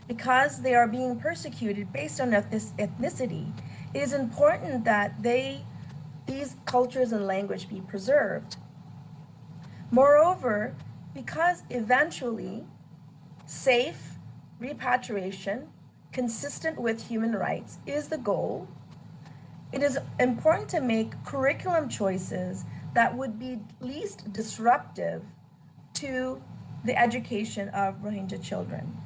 Because they are being persecuted based on ethnicity, it is important that these cultures and language be preserved. Moreover, because eventually safe repatriation consistent with human rights is the goal, it is important to make curriculum choices that would be least disruptive to the education of Rohingya children.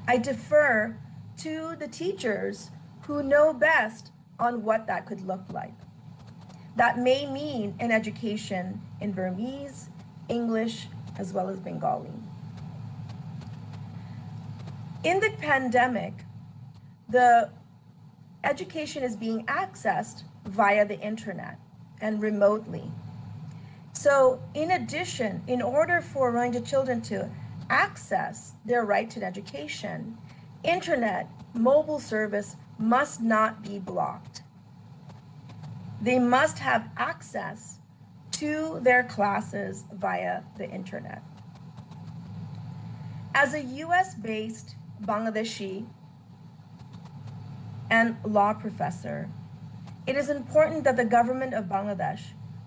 I defer to the teachers who know best on what that could look like. That may mean an education in Burmese, English, as well as Bengali. In the pandemic, the education is being accessed via the internet and remotely. So in addition, in order for Rohingya children to access their right to an education, internet mobile service must not be blocked. They must have access to their classes via the internet. As a US-based Bangladeshi and law professor, it is important that the government of Bangladesh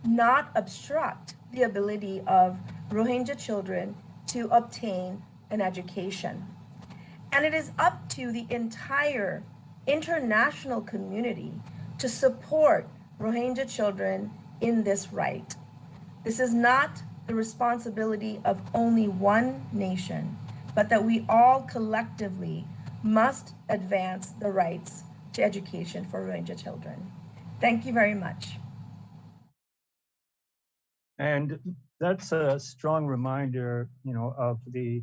not obstruct the ability of Rohingya children to obtain an education. And it is up to the entire international community to support Rohingya children in this right. This is not the responsibility of only one nation, but that we all collectively must advance the rights to education for Rohingya children. Thank you very much. And that's a strong reminder, of the,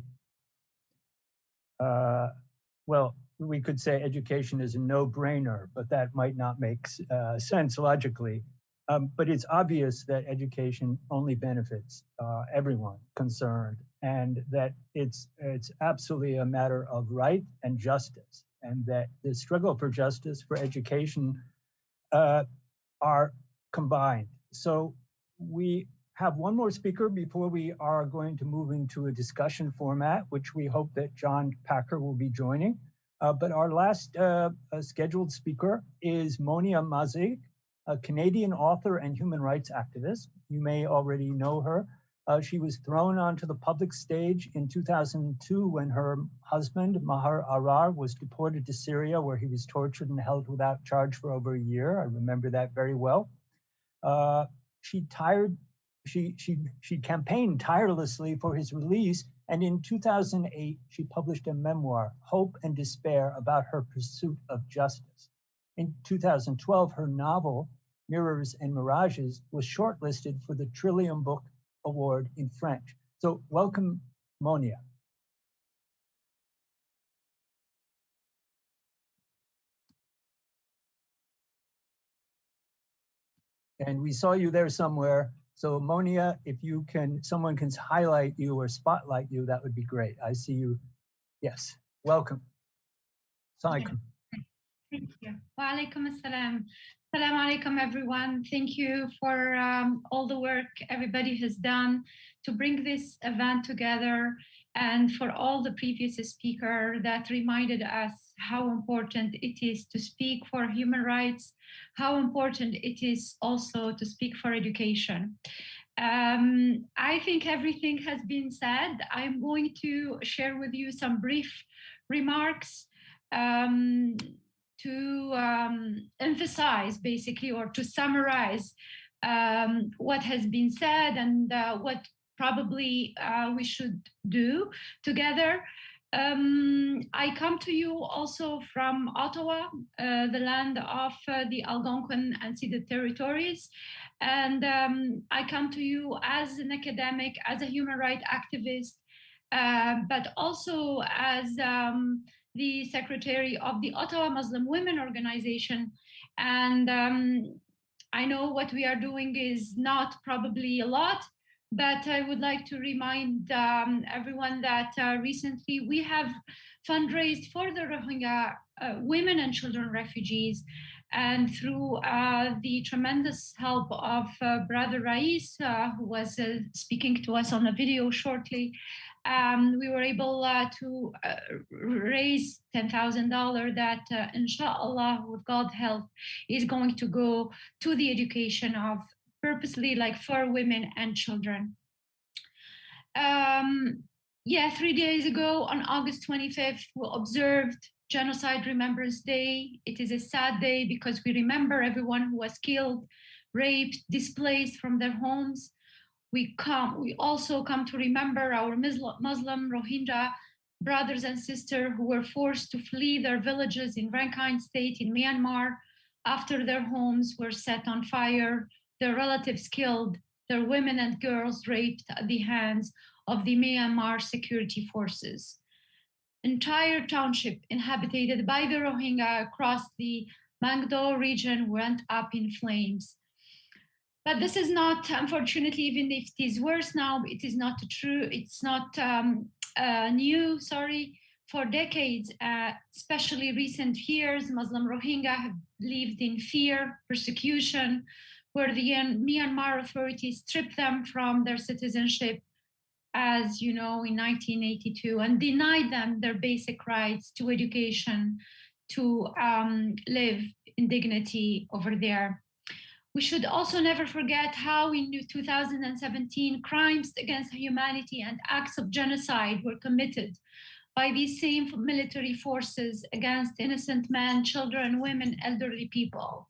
well, we could say education is a no-brainer, but that might not make sense logically. But it's obvious that education only benefits everyone concerned, and that it's absolutely a matter of right and justice, and that the struggle for justice, for education, are combined. So we have one more speaker before we are going to move into a discussion format, which we hope that John Packer will be joining. But our last scheduled speaker is Monia Mazik, a Canadian author and human rights activist. You may already know her. She was thrown onto the public stage in 2002 when her husband, Maher Arar, was deported to Syria, where he was tortured and held without charge for over a year. I remember that very well. She campaigned tirelessly for his release, and in 2008, she published a memoir, Hope and Despair, about her pursuit of justice. In 2012, her novel, Mirrors and Mirages, was shortlisted for the Trillium Book Award in French. So welcome, Monia. And we saw you there somewhere. So Monia, if you can, someone can highlight you or spotlight you, that would be great. I see you. Yes, welcome. Assalamualaikum. Thank you. Wa alaikum assalam. Assalamu alaikum, everyone. Thank you for all the work everybody has done to bring this event together, and for all the previous speakers that reminded us how important it is to speak for human rights, how important it is also to speak for education. I think everything has been said. I'm going to share with you some brief remarks to emphasize, basically, or to summarize what has been said and what probably we should do together. I come to you also from Ottawa, the land of the Algonquin and Ceded territories. And I come to you as an academic, as a human rights activist, but also as the secretary of the Ottawa Muslim Women Organization. And I know what we are doing is not probably a lot, but I would like to remind everyone that recently we have fundraised for the Rohingya women and children refugees. And through the tremendous help of Brother Rais, who was speaking to us on a video shortly, we were able to raise $10,000 that, inshallah, with God's help, is going to go to the education of purposely for women and children. 3 days ago, on August 25th, we observed Genocide Remembrance Day. It is a sad day because we remember everyone who was killed, raped, displaced from their homes. We also come to remember our Muslim Rohingya brothers and sisters who were forced to flee their villages in Rakhine State in Myanmar after their homes were set on fire, their relatives killed, their women and girls raped at the hands of the Myanmar security forces. Entire township inhabited by the Rohingya across the Mangdo region went up in flames. But this is not, unfortunately, even if it is worse now, it is not true. It's not new, sorry. For decades, especially recent years, Muslim Rohingya have lived in fear, persecution, where the Myanmar authorities stripped them from their citizenship, as you know, in 1982, and denied them their basic rights to education, to live in dignity over there. We should also never forget how in 2017, crimes against humanity and acts of genocide were committed by these same military forces against innocent men, children, women, elderly people.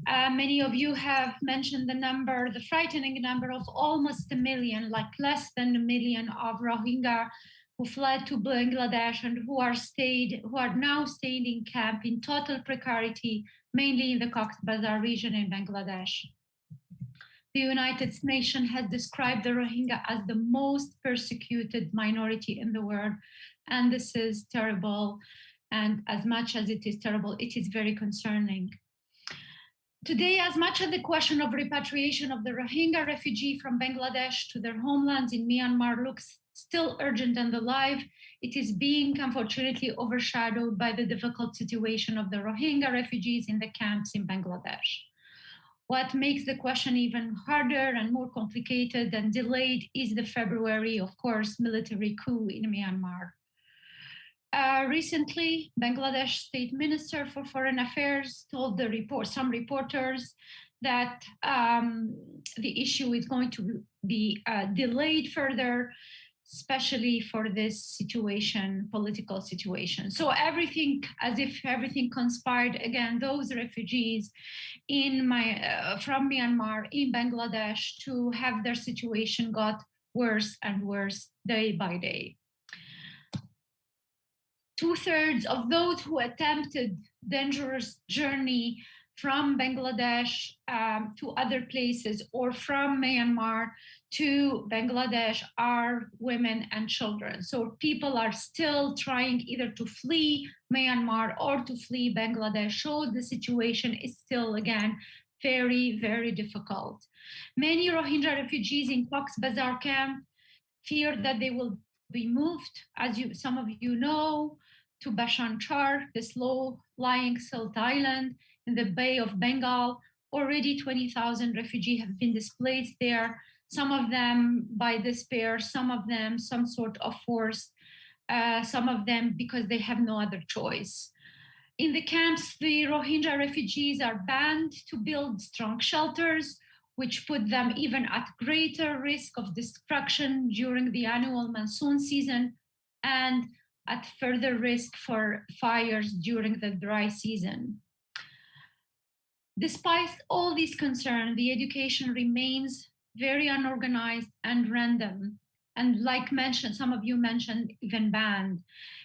Many of you have mentioned the frightening number of almost 1 million, like less than 1 million of Rohingya who fled to Bangladesh and who are now staying in camp in total precarity, mainly in the Cox's Bazar region in Bangladesh. The United Nations has described the Rohingya as the most persecuted minority in the world, and this is terrible. And as much as it is terrible, it is very concerning. Today, as much as the question of repatriation of the Rohingya refugee from Bangladesh to their homelands in Myanmar looks still urgent and alive, it is being unfortunately overshadowed by the difficult situation of the Rohingya refugees in the camps in Bangladesh. What makes the question even harder and more complicated and delayed is the February, of course, military coup in Myanmar. Recently, Bangladesh State Minister for Foreign Affairs told some reporters that the issue is going to be delayed further, especially for this situation, political situation. So everything, as if everything conspired again, those refugees from Myanmar in Bangladesh to have their situation got worse and worse day by day. 2/3 of those who attempted dangerous journey from Bangladesh to other places or from Myanmar to Bangladesh are women and children. So people are still trying either to flee Myanmar or to flee Bangladesh. So the situation is still, again, very, very difficult. Many Rohingya refugees in Cox's Bazar camp fear that they will be moved, as some of you know, to Bashan Char, this low-lying salt island in the Bay of Bengal. Already 20,000 refugees have been displaced there, some of them by despair, some of them some sort of force, some of them because they have no other choice. In the camps, the Rohingya refugees are banned to build strong shelters, which put them even at greater risk of destruction during the annual monsoon season and at further risk for fires during the dry season. Despite all these concerns, the education remains very unorganized and random. And like mentioned, some of you mentioned, even banned.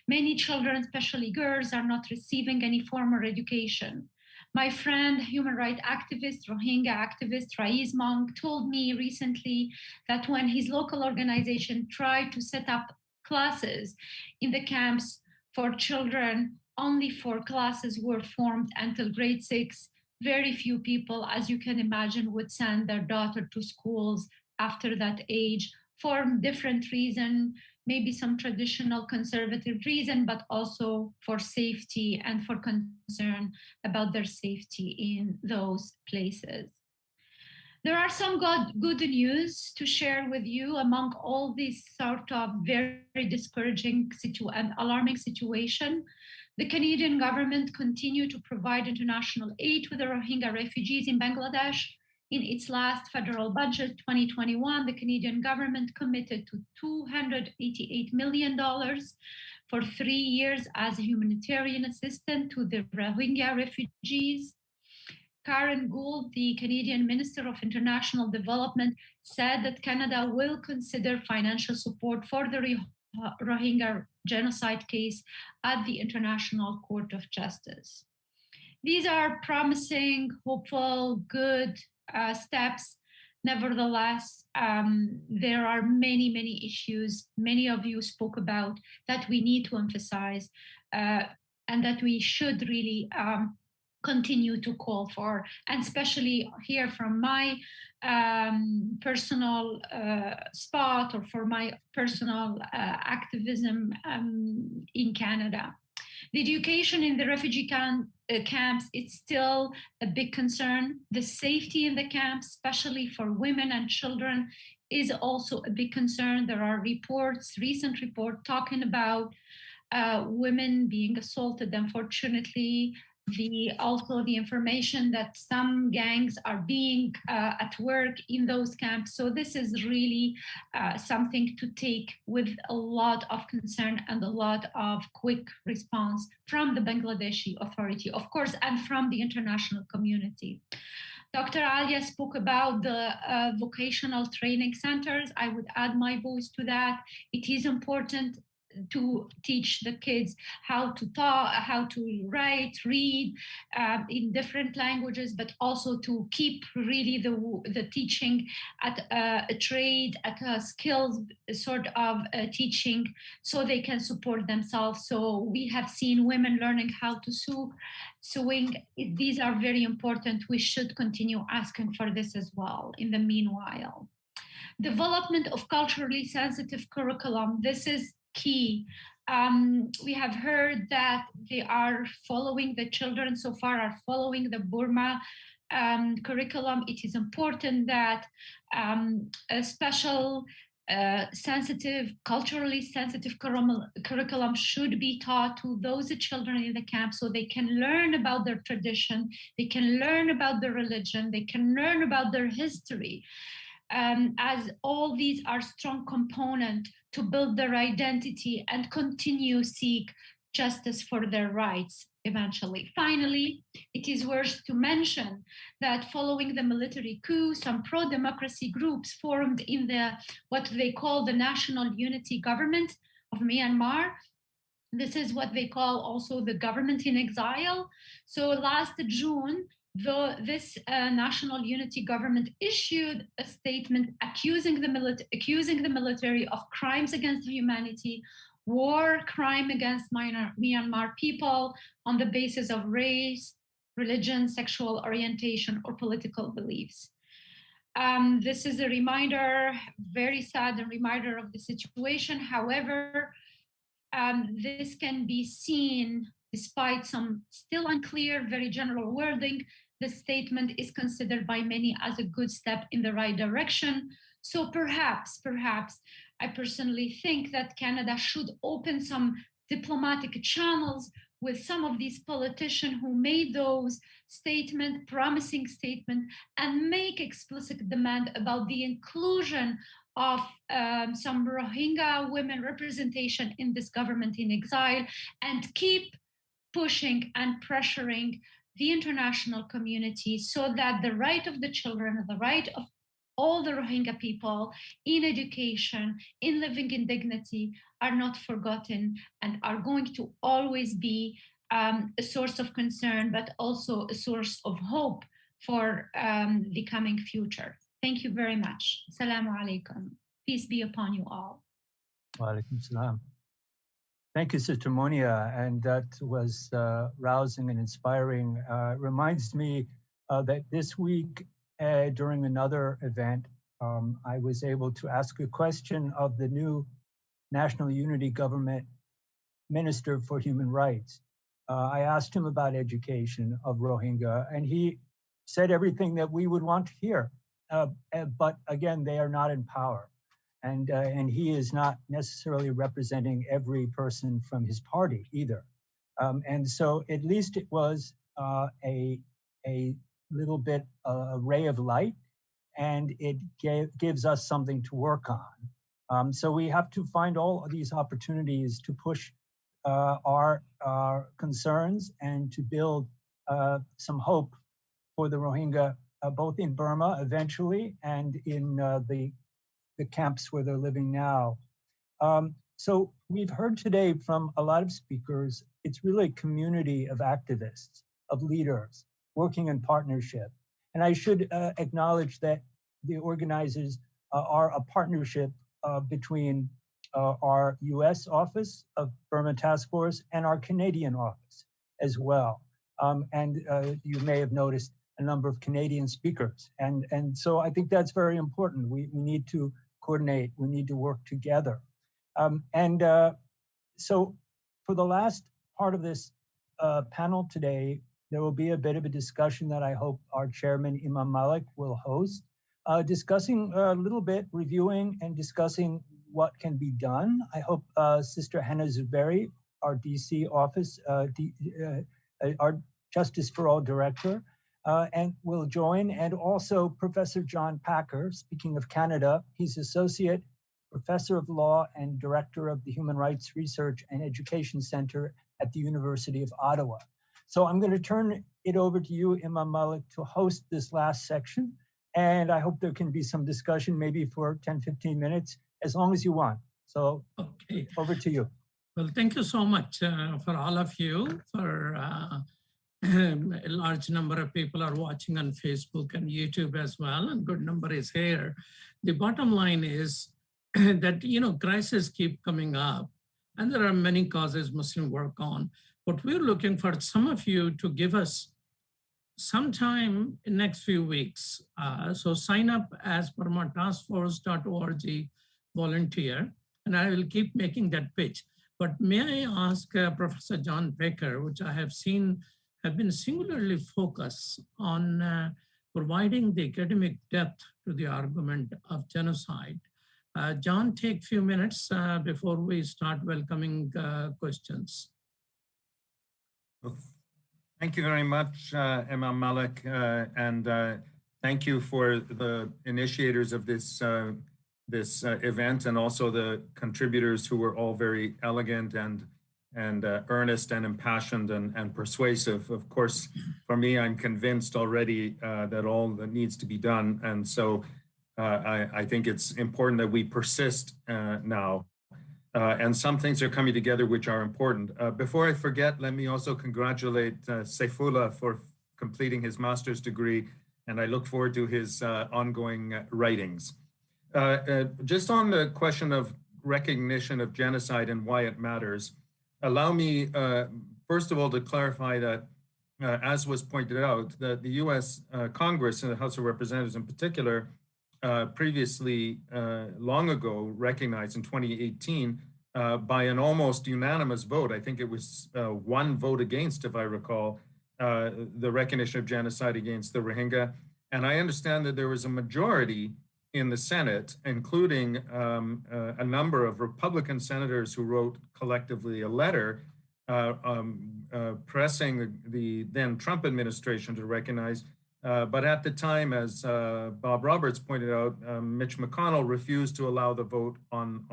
Many children, especially girls, are not receiving any formal education. My friend, human rights activist, Rohingya activist, Rais Monk, told me recently that when his local organization tried to set up classes in the camps for children, only 4 classes were formed until grade 6. Very few people, as you can imagine, would send their daughter to schools after that age for different reasons, maybe some traditional conservative reason, but also for safety and for concern about their safety in those places. There are some good news to share with you among all these sort of very discouraging and alarming situation. The Canadian government continued to provide international aid to the Rohingya refugees in Bangladesh. In its last federal budget, 2021, the Canadian government committed to $288 million for 3 years as humanitarian assistance to the Rohingya refugees. Karen Gould, the Canadian Minister of International Development, said that Canada will consider financial support for the Rohingya genocide case at the International Court of Justice. These are promising, hopeful, good steps. Nevertheless, there are many, many issues many of you spoke about that we need to emphasize and that we should really continue to call for, and especially here from my personal spot or for my personal activism in Canada. The education in the refugee camps, it's still a big concern. The safety in the camps, especially for women and children, is also a big concern. There are reports, recent report talking about women being assaulted, unfortunately, also the information that some gangs are being at work in those camps. So this is really something to take with a lot of concern and a lot of quick response from the Bangladeshi authority, of course, and from the international community. Dr. Alia spoke about the vocational training centers. I would add my voice to that. It is important to teach the kids how to talk, how to write, read in different languages, but also to keep really the teaching at a trade, at a skills sort of teaching, so they can support themselves. So we have seen women learning how to sewing. These are very important. We should continue asking for this as well. In the meanwhile, development of culturally sensitive curriculum. This is key. We have heard that they are following, the children so far are following the Burma curriculum. It is important that a special culturally sensitive curriculum should be taught to those children in the camp, so they can learn about their tradition, they can learn about their religion, they can learn about their history. As all these are strong components to build their identity and continue seek justice for their rights eventually. Finally, it is worth to mention that following the military coup, some pro-democracy groups formed in what they call the National Unity Government of Myanmar. This is what they call also the government in exile. So last June, this National Unity Government issued a statement accusing the military of crimes against humanity, war crime against Myanmar people on the basis of race, religion, sexual orientation, or political beliefs. This is a reminder, very sad reminder of the situation. However, this can be seen despite some still unclear, very general wording. The statement is considered by many as a good step in the right direction. So perhaps, I personally think that Canada should open some diplomatic channels with some of these politicians who made those promising statements, and make explicit demand about the inclusion of some Rohingya women representation in this government in exile, and keep pushing and pressuring the international community so that the right of the children, the right of all the Rohingya people in education, in living in dignity, are not forgotten and are going to always be a source of concern, but also a source of hope for the coming future. Thank you very much. Assalamu alaikum. Peace be upon you all. Wa alaikum salam. Thank you, Sister Monia, and that was rousing and inspiring. Reminds me that this week, during another event, I was able to ask a question of the new National Unity Government Minister for Human Rights. I asked him about education of Rohingya, and he said everything that we would want to hear. But again, they are not in power. And he is not necessarily representing every person from his party either. And so at least it was a little bit a ray of light, and it gives us something to work on. So we have to find all of these opportunities to push our concerns and to build some hope for the Rohingya, both in Burma eventually and in the camps where they're living now. So we've heard today from a lot of speakers, it's really a community of activists, of leaders, working in partnership. And I should acknowledge that the organizers are a partnership between our US office of Burma Task Force and our Canadian office as well. And you may have noticed a number of Canadian speakers. And so I think that's very important. We need to coordinate, we need to work together. So for the last part of this panel today, there will be a bit of a discussion that I hope our chairman, Imam Malik, will host, discussing a little bit, reviewing and discussing what can be done. I hope Sister Hannah Zuberi, our DC office, our Justice for All Director, and will join, and also Professor John Packer, speaking of Canada. He's Associate Professor of Law and Director of the Human Rights Research and Education Center at the University of Ottawa. So I'm going to turn it over to you, Imam Malik, to host this last section. And I hope there can be some discussion, maybe for 10, 15 minutes, as long as you want. So okay, over to you. Well, thank you so much for all of you. For a large number of people are watching on Facebook and YouTube as well, and good number is here. The bottom line is that, crises keep coming up, and there are many causes Muslim work on. But we're looking for some of you to give us some time in next few weeks. So sign up as burmataskforce.org volunteer, and I will keep making that pitch. But may I ask Professor John Baker, which I have seen have been singularly focused on providing the academic depth to the argument of genocide. John, take a few minutes before we start welcoming questions. Well, thank you very much, Imam Malik, and thank you for the initiators of this event, and also the contributors who were all very elegant and earnest and impassioned and persuasive. Of course, for me, I'm convinced already that all that needs to be done, and so I think it's important that we persist now. And some things are coming together which are important. Before I forget, let me also congratulate Saifullah for completing his master's degree, and I look forward to his ongoing writings. Just on the question of recognition of genocide and why it matters, allow me, first of all, to clarify that, as was pointed out, that the US Congress and the House of Representatives in particular, previously, long ago, recognized in 2018 by an almost unanimous vote, I think it was one vote against, if I recall, the recognition of genocide against the Rohingya. And I understand that there was a majority in the Senate, including a number of Republican senators who wrote collectively a letter pressing the then Trump administration to recognize. But at the time, as Bob Roberts pointed out, Mitch McConnell refused to allow the vote on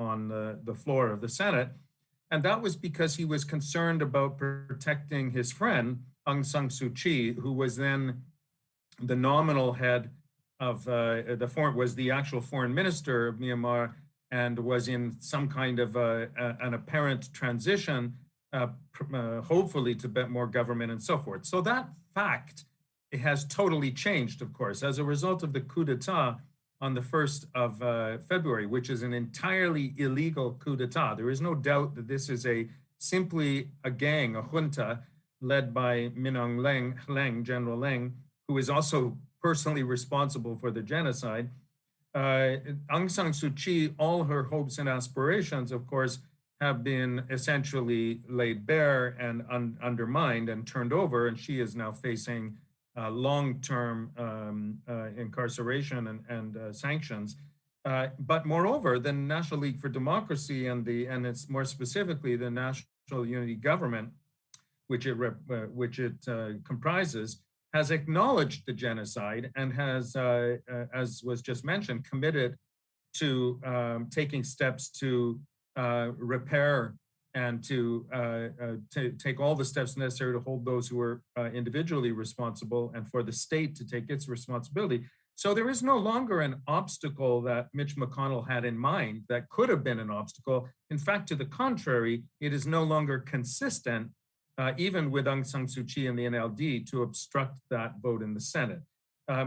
the floor of the Senate. And that was because he was concerned about protecting his friend, Aung San Suu Kyi, who was then the nominal head of was the actual foreign minister of Myanmar, and was in some kind of an apparent transition, hopefully to more government and so forth. So that fact, it has totally changed, of course, as a result of the coup d'etat on the 1st of February, which is an entirely illegal coup d'etat. There is no doubt that this is simply a gang, a junta, led by Min Aung Hlaing, General Hlaing, who is also personally responsible for the genocide. Aung San Suu Kyi, all her hopes and aspirations, of course, have been essentially laid bare and undermined and turned over, and she is now facing long-term incarceration and sanctions. But moreover, the National League for Democracy and it's more specifically the National Unity Government, which it comprises, has acknowledged the genocide and has, as was just mentioned, committed to taking steps to repair and to take all the steps necessary to hold those who are individually responsible, and for the state to take its responsibility. So there is no longer an obstacle that Mitch McConnell had in mind that could have been an obstacle. In fact, to the contrary, it is no longer consistent, even with Aung San Suu Kyi and the NLD, to obstruct that vote in the Senate.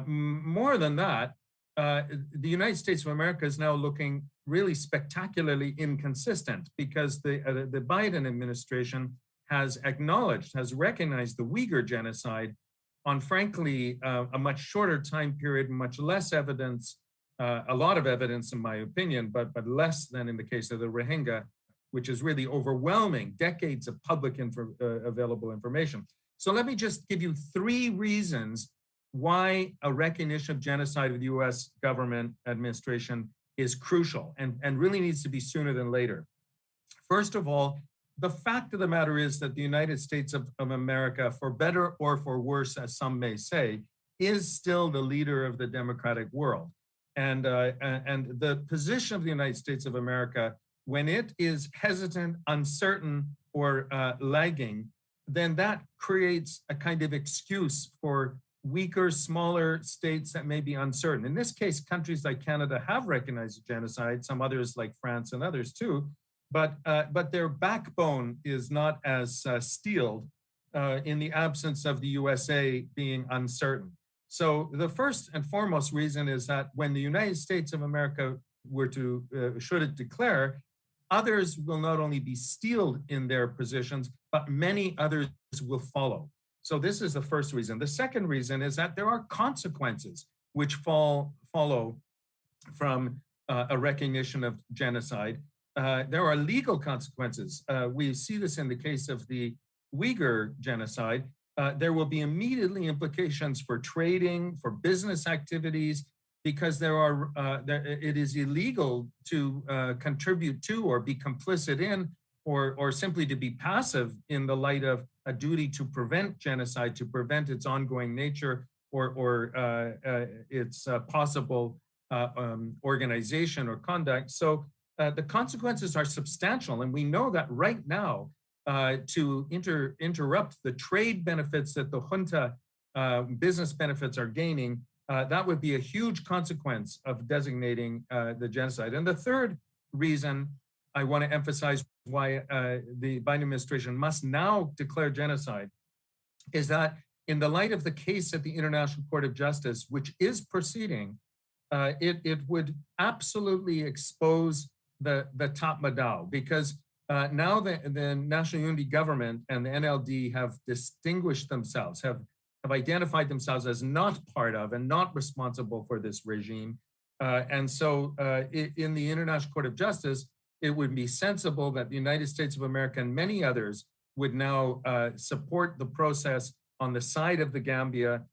More than that, the United States of America is now looking really spectacularly inconsistent, because the Biden administration has recognized the Uyghur genocide on, frankly, a much shorter time period, much less evidence, a lot of evidence in my opinion, but less than in the case of the Rohingya, which is really overwhelming, decades of public available information. So let me just give you 3 reasons why a recognition of genocide of the US government administration is crucial and really needs to be sooner than later. First of all, the fact of the matter is that the United States of America, for better or for worse, as some may say, is still the leader of the democratic world. And the position of the United States of America, when it is hesitant, uncertain, or lagging, then that creates a kind of excuse for weaker, smaller states that may be uncertain. In this case, countries like Canada have recognized genocide, some others like France and others too, but their backbone is not as steeled in the absence of the USA being uncertain. So the first and foremost reason is that when the United States of America were to, should it declare, others will not only be steeled in their positions, but many others will follow. So this is the first reason. The second reason is that there are consequences which follow from a recognition of genocide. There are legal consequences. We see this in the case of the Uyghur genocide. There will be immediately implications for trading, for business activities, because it is illegal to contribute to or be complicit in or simply to be passive in the light of a duty to prevent genocide, to prevent its ongoing nature or its possible organization or conduct. So the consequences are substantial. And we know that right now, to interrupt the trade benefits that the junta business benefits are gaining, that would be a huge consequence of designating the genocide. And the third reason I want to emphasize why the Biden administration must now declare genocide is that in the light of the case at the International Court of Justice, which is proceeding, it would absolutely expose the Tatmadaw, because now the National Unity Government and the NLD have distinguished themselves, have identified themselves as not part of and not responsible for this regime. And so in the International Court of Justice, it would be sensible that the United States of America and many others would now support the process on the side of the Gambia,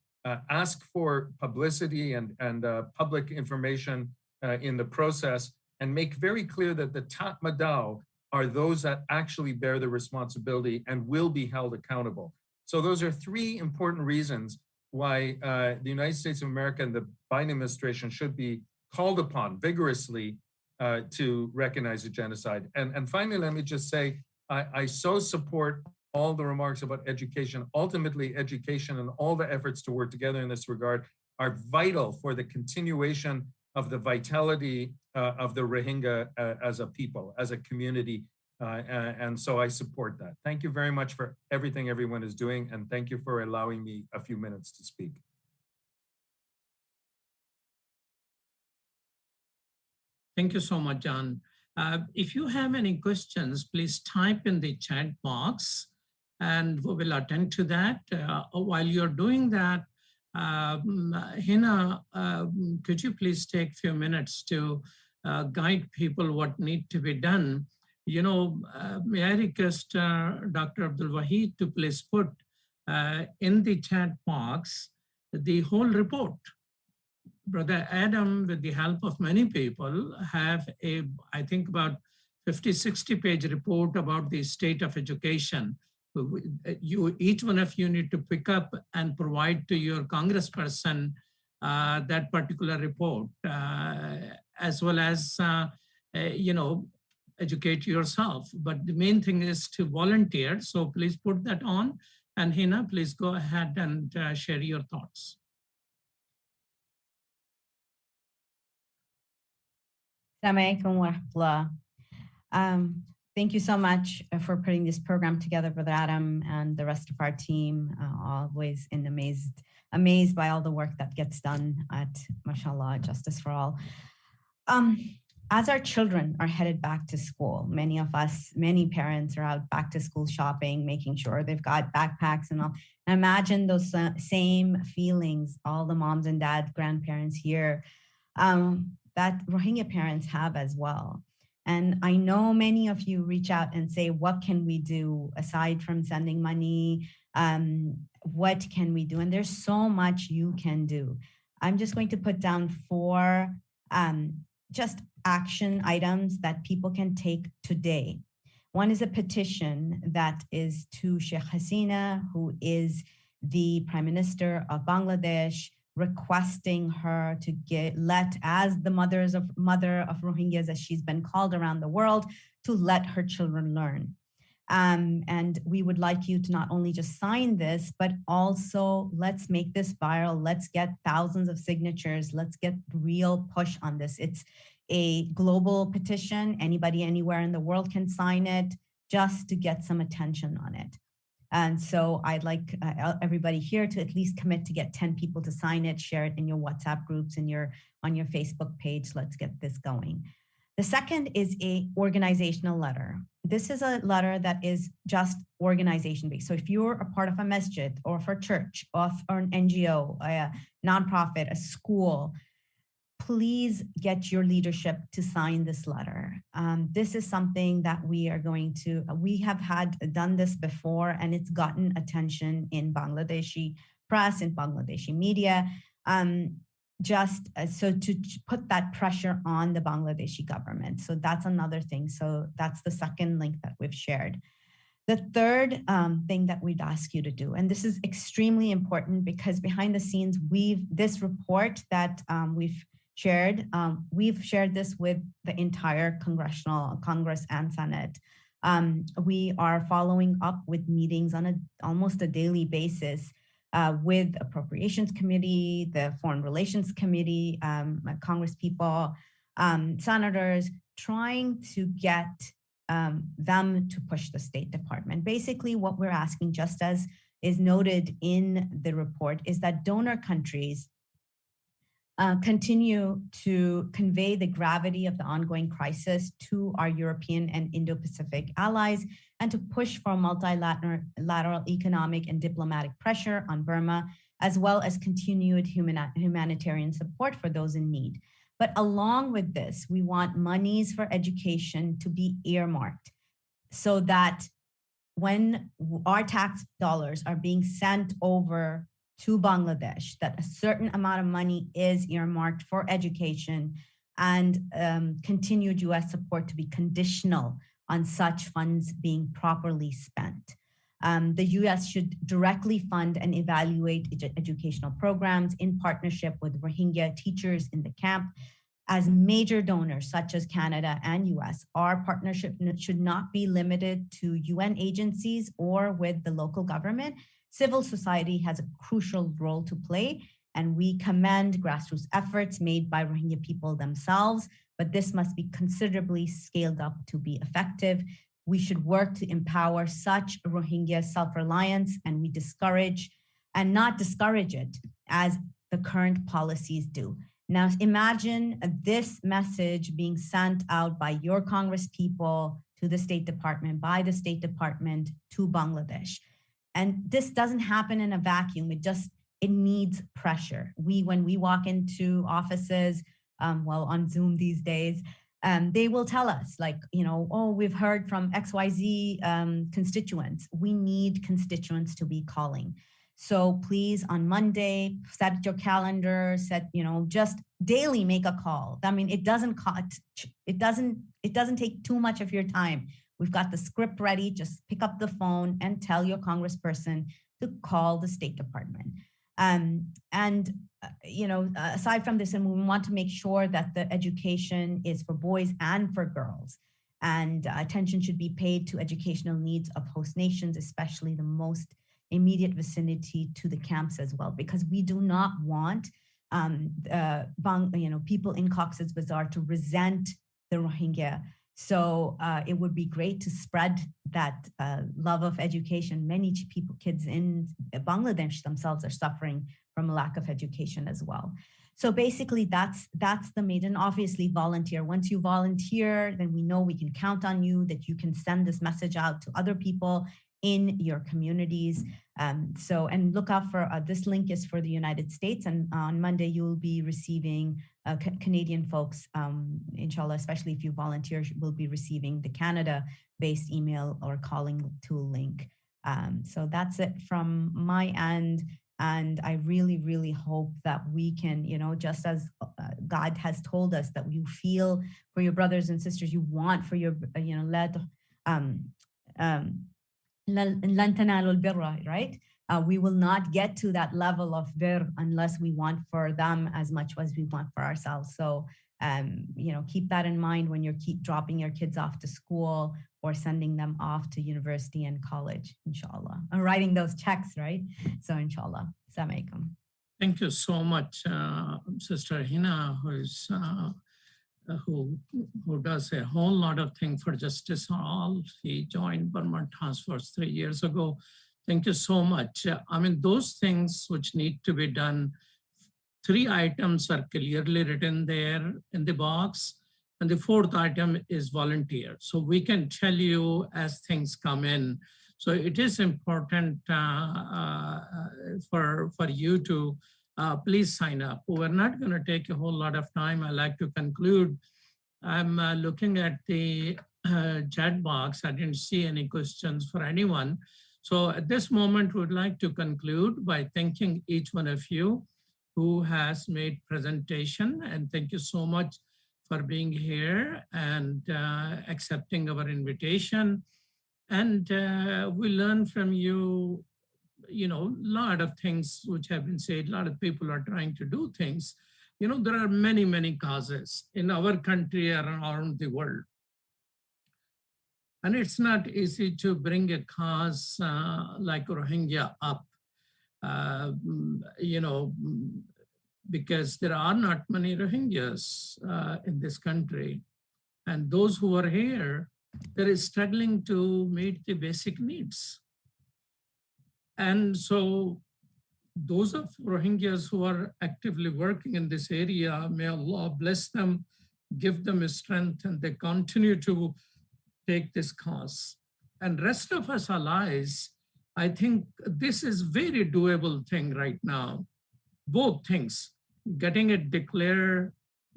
ask for publicity and public information in the process, and make very clear that the Tatmadaw are those that actually bear the responsibility and will be held accountable. So those are three important reasons why the United States of America and the Biden administration should be called upon vigorously to recognize the genocide. And finally, let me just say, I so support all the remarks about education. Ultimately, education and all the efforts to work together in this regard are vital for the continuation of the vitality of the Rohingya as a people, as a community. And so I support that. Thank you very much for everything everyone is doing. And thank you for allowing me a few minutes to speak. Thank you so much, John. If you have any questions, please type in the chat box and we will attend to that. While you're doing that, Hina, could you please take a few minutes to guide people what need to be done? You know, may I request Dr. Abdul Wahid to please put in the chat box the whole report. Brother Adam, with the help of many people, have I think about 50, 60 page report about the state of education. Each one of you need to pick up and provide to your congressperson that particular report, as well as, you know, educate yourself. But the main thing is to volunteer. So please put that on. And Hina, please go ahead and share your thoughts. Assalamualaikum warahmatullah. Thank you so much for putting this program together, Brother Adam, and the rest of our team. Always amazed by all the work that gets done at, mashallah, Justice for All. As our children are headed back to school, many parents are out back to school shopping, making sure they've got backpacks and all. And imagine those same feelings all the moms and dads, grandparents here, that Rohingya parents have as well. And I know many of you reach out and say, what can we do aside from sending money? What can we do? And there's so much you can do. I'm just going to put down 4 just action items that people can take today. One is a petition that is to Sheikh Hasina, who is the Prime Minister of Bangladesh, requesting her to let, as the mother of Rohingyas, as she's been called around the world, to let her children learn. And we would like you to not only just sign this, but also let's make this viral. Let's get thousands of signatures. Let's get real push on this. It's a global petition. Anybody anywhere in the world can sign it just to get some attention on it. And so I'd like everybody here to at least commit to get 10 people to sign it, share it in your WhatsApp groups, on your Facebook page. Let's get this going. The second is a organizational letter. This is a letter that is just organization based. So if you're a part of a masjid or of a church or an NGO, a nonprofit, a school, please get your leadership to sign this letter. This is something that we have done this before, and it's gotten attention in Bangladeshi press, in Bangladeshi media, so to put that pressure on the Bangladeshi government. So that's another thing. So that's the second link that we've shared. The third thing that we'd ask you to do, and this is extremely important because behind the scenes, this report that we've shared this with the entire Congress and Senate. We are following up with meetings on almost a daily basis with Appropriations Committee, the Foreign Relations Committee, Congress people, senators, trying to get them to push the State Department. Basically, what we're asking, just as is noted in the report, is that donor countries continue to convey the gravity of the ongoing crisis to our European and Indo-Pacific allies, and to push for multilateral economic and diplomatic pressure on Burma, as well as continued humanitarian support for those in need. But along with this, we want monies for education to be earmarked so that when our tax dollars are being sent over to Bangladesh, that a certain amount of money is earmarked for education, and continued US support to be conditional on such funds being properly spent. The US should directly fund and evaluate educational programs in partnership with Rohingya teachers in the camp. As major donors such as Canada and US, our partnership should not be limited to UN agencies or with the local government. Civil society has a crucial role to play, and we commend grassroots efforts made by Rohingya people themselves, but this must be considerably scaled up to be effective. We should work to empower such Rohingya self-reliance, and we discourage and not discourage it as the current policies do. Now imagine this message being sent out by your Congress people to the State Department, by the State Department to Bangladesh. And this doesn't happen in a vacuum. It needs pressure. When we walk into offices, on Zoom these days, they will tell us oh, we've heard from XYZ constituents. We need constituents to be calling. So please, on Monday, set your calendar, just daily make a call. I mean, it doesn't take too much of your time. We've got the script ready. Just pick up the phone and tell your congressperson to call the State Department. Aside from this, and we want to make sure that the education is for boys and for girls. And attention should be paid to educational needs of host nations, especially the most immediate vicinity to the camps as well, because we do not want people in Cox's Bazar to resent the Rohingya. So it would be great to spread that love of education. Many kids in Bangladesh themselves are suffering from a lack of education as well. So basically that's the maiden. Obviously volunteer. Once you volunteer, then we know we can count on you, that you can send this message out to other people in your communities. And look out for, this link is for the United States, and on Monday you'll be receiving Canadian folks, inshallah, especially if you volunteer, will be receiving the Canada-based email or calling tool link. So that's it from my end. And I really, really hope that we can, just as God has told us that you feel for your brothers and sisters, you want for your, لن تنالوا البر, right? We will not get to that level of bir unless we want for them as much as we want for ourselves. So, keep that in mind when you're keep dropping your kids off to school or sending them off to university and college, inshallah. And writing those checks, right? So, inshallah. Assalamu alaikum. Thank you so much, Sister Hina, who does a whole lot of things for Justice for All. He joined Burma Task Force 3 years ago. Thank you so much. I mean, those things which need to be done, 3 items are clearly written there in the box. And the 4th item is volunteer. So we can tell you as things come in. So it is important for you to please sign up. We're not going to take a whole lot of time. I like to conclude. I'm looking at the chat box. I didn't see any questions for anyone. So at this moment, we'd like to conclude by thanking each one of you who has made presentation. And thank you so much for being here and accepting our invitation. And we learn from you, a lot of things which have been said. A lot of people are trying to do things. There are many, many causes in our country and around the world. And it's not easy to bring a cause like Rohingya up, because there are not many Rohingyas in this country. And those who are here, they're struggling to meet the basic needs. And so those of Rohingyas who are actively working in this area, may Allah bless them, give them strength, and they continue to take this cause. And rest of us allies, I think this is very doable thing right now. Both things, getting it declared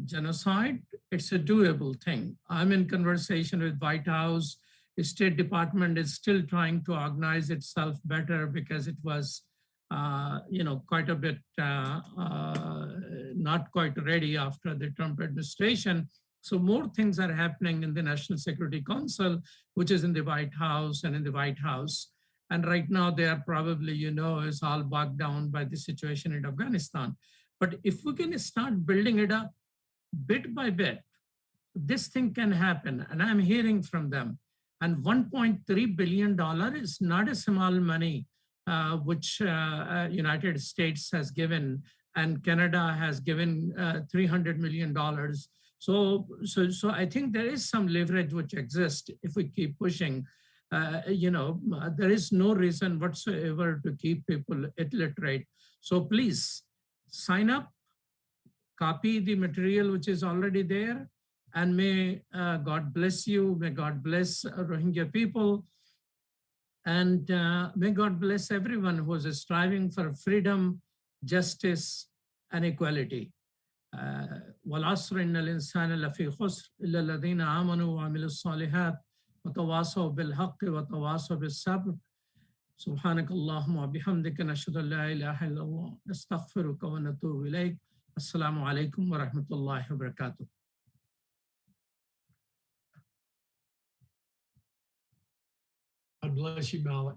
genocide, it's a doable thing. I'm in conversation with White House. The State Department is still trying to organize itself better because it was, quite a bit not quite ready after the Trump administration. So more things are happening in the National Security Council, which is in the White House and in the White House. And right now they are probably, is all bogged down by the situation in Afghanistan. But if we can start building it up bit by bit, this thing can happen. And I'm hearing from them. And $1.3 billion is not a small money, which United States has given, and Canada has given $300 million. So I think there is some leverage which exists if we keep pushing. There is no reason whatsoever to keep people illiterate. So please sign up, copy the material which is already there, and may God bless you. May God bless Rohingya people. And may God bless everyone who is striving for freedom, justice, and equality. والعصر إن الإنسان لفي خسر إلا الذين آمنوا وعملوا الصالحات وتواصوا بالحق وتواصوا بالصبر. سبحانك اللهم وبحمدك نشهد أن لا إله إلا الله نستغفرك ونتوب إليك. السلام عليكم ورحمة الله وبركاته. God bless you, Malik.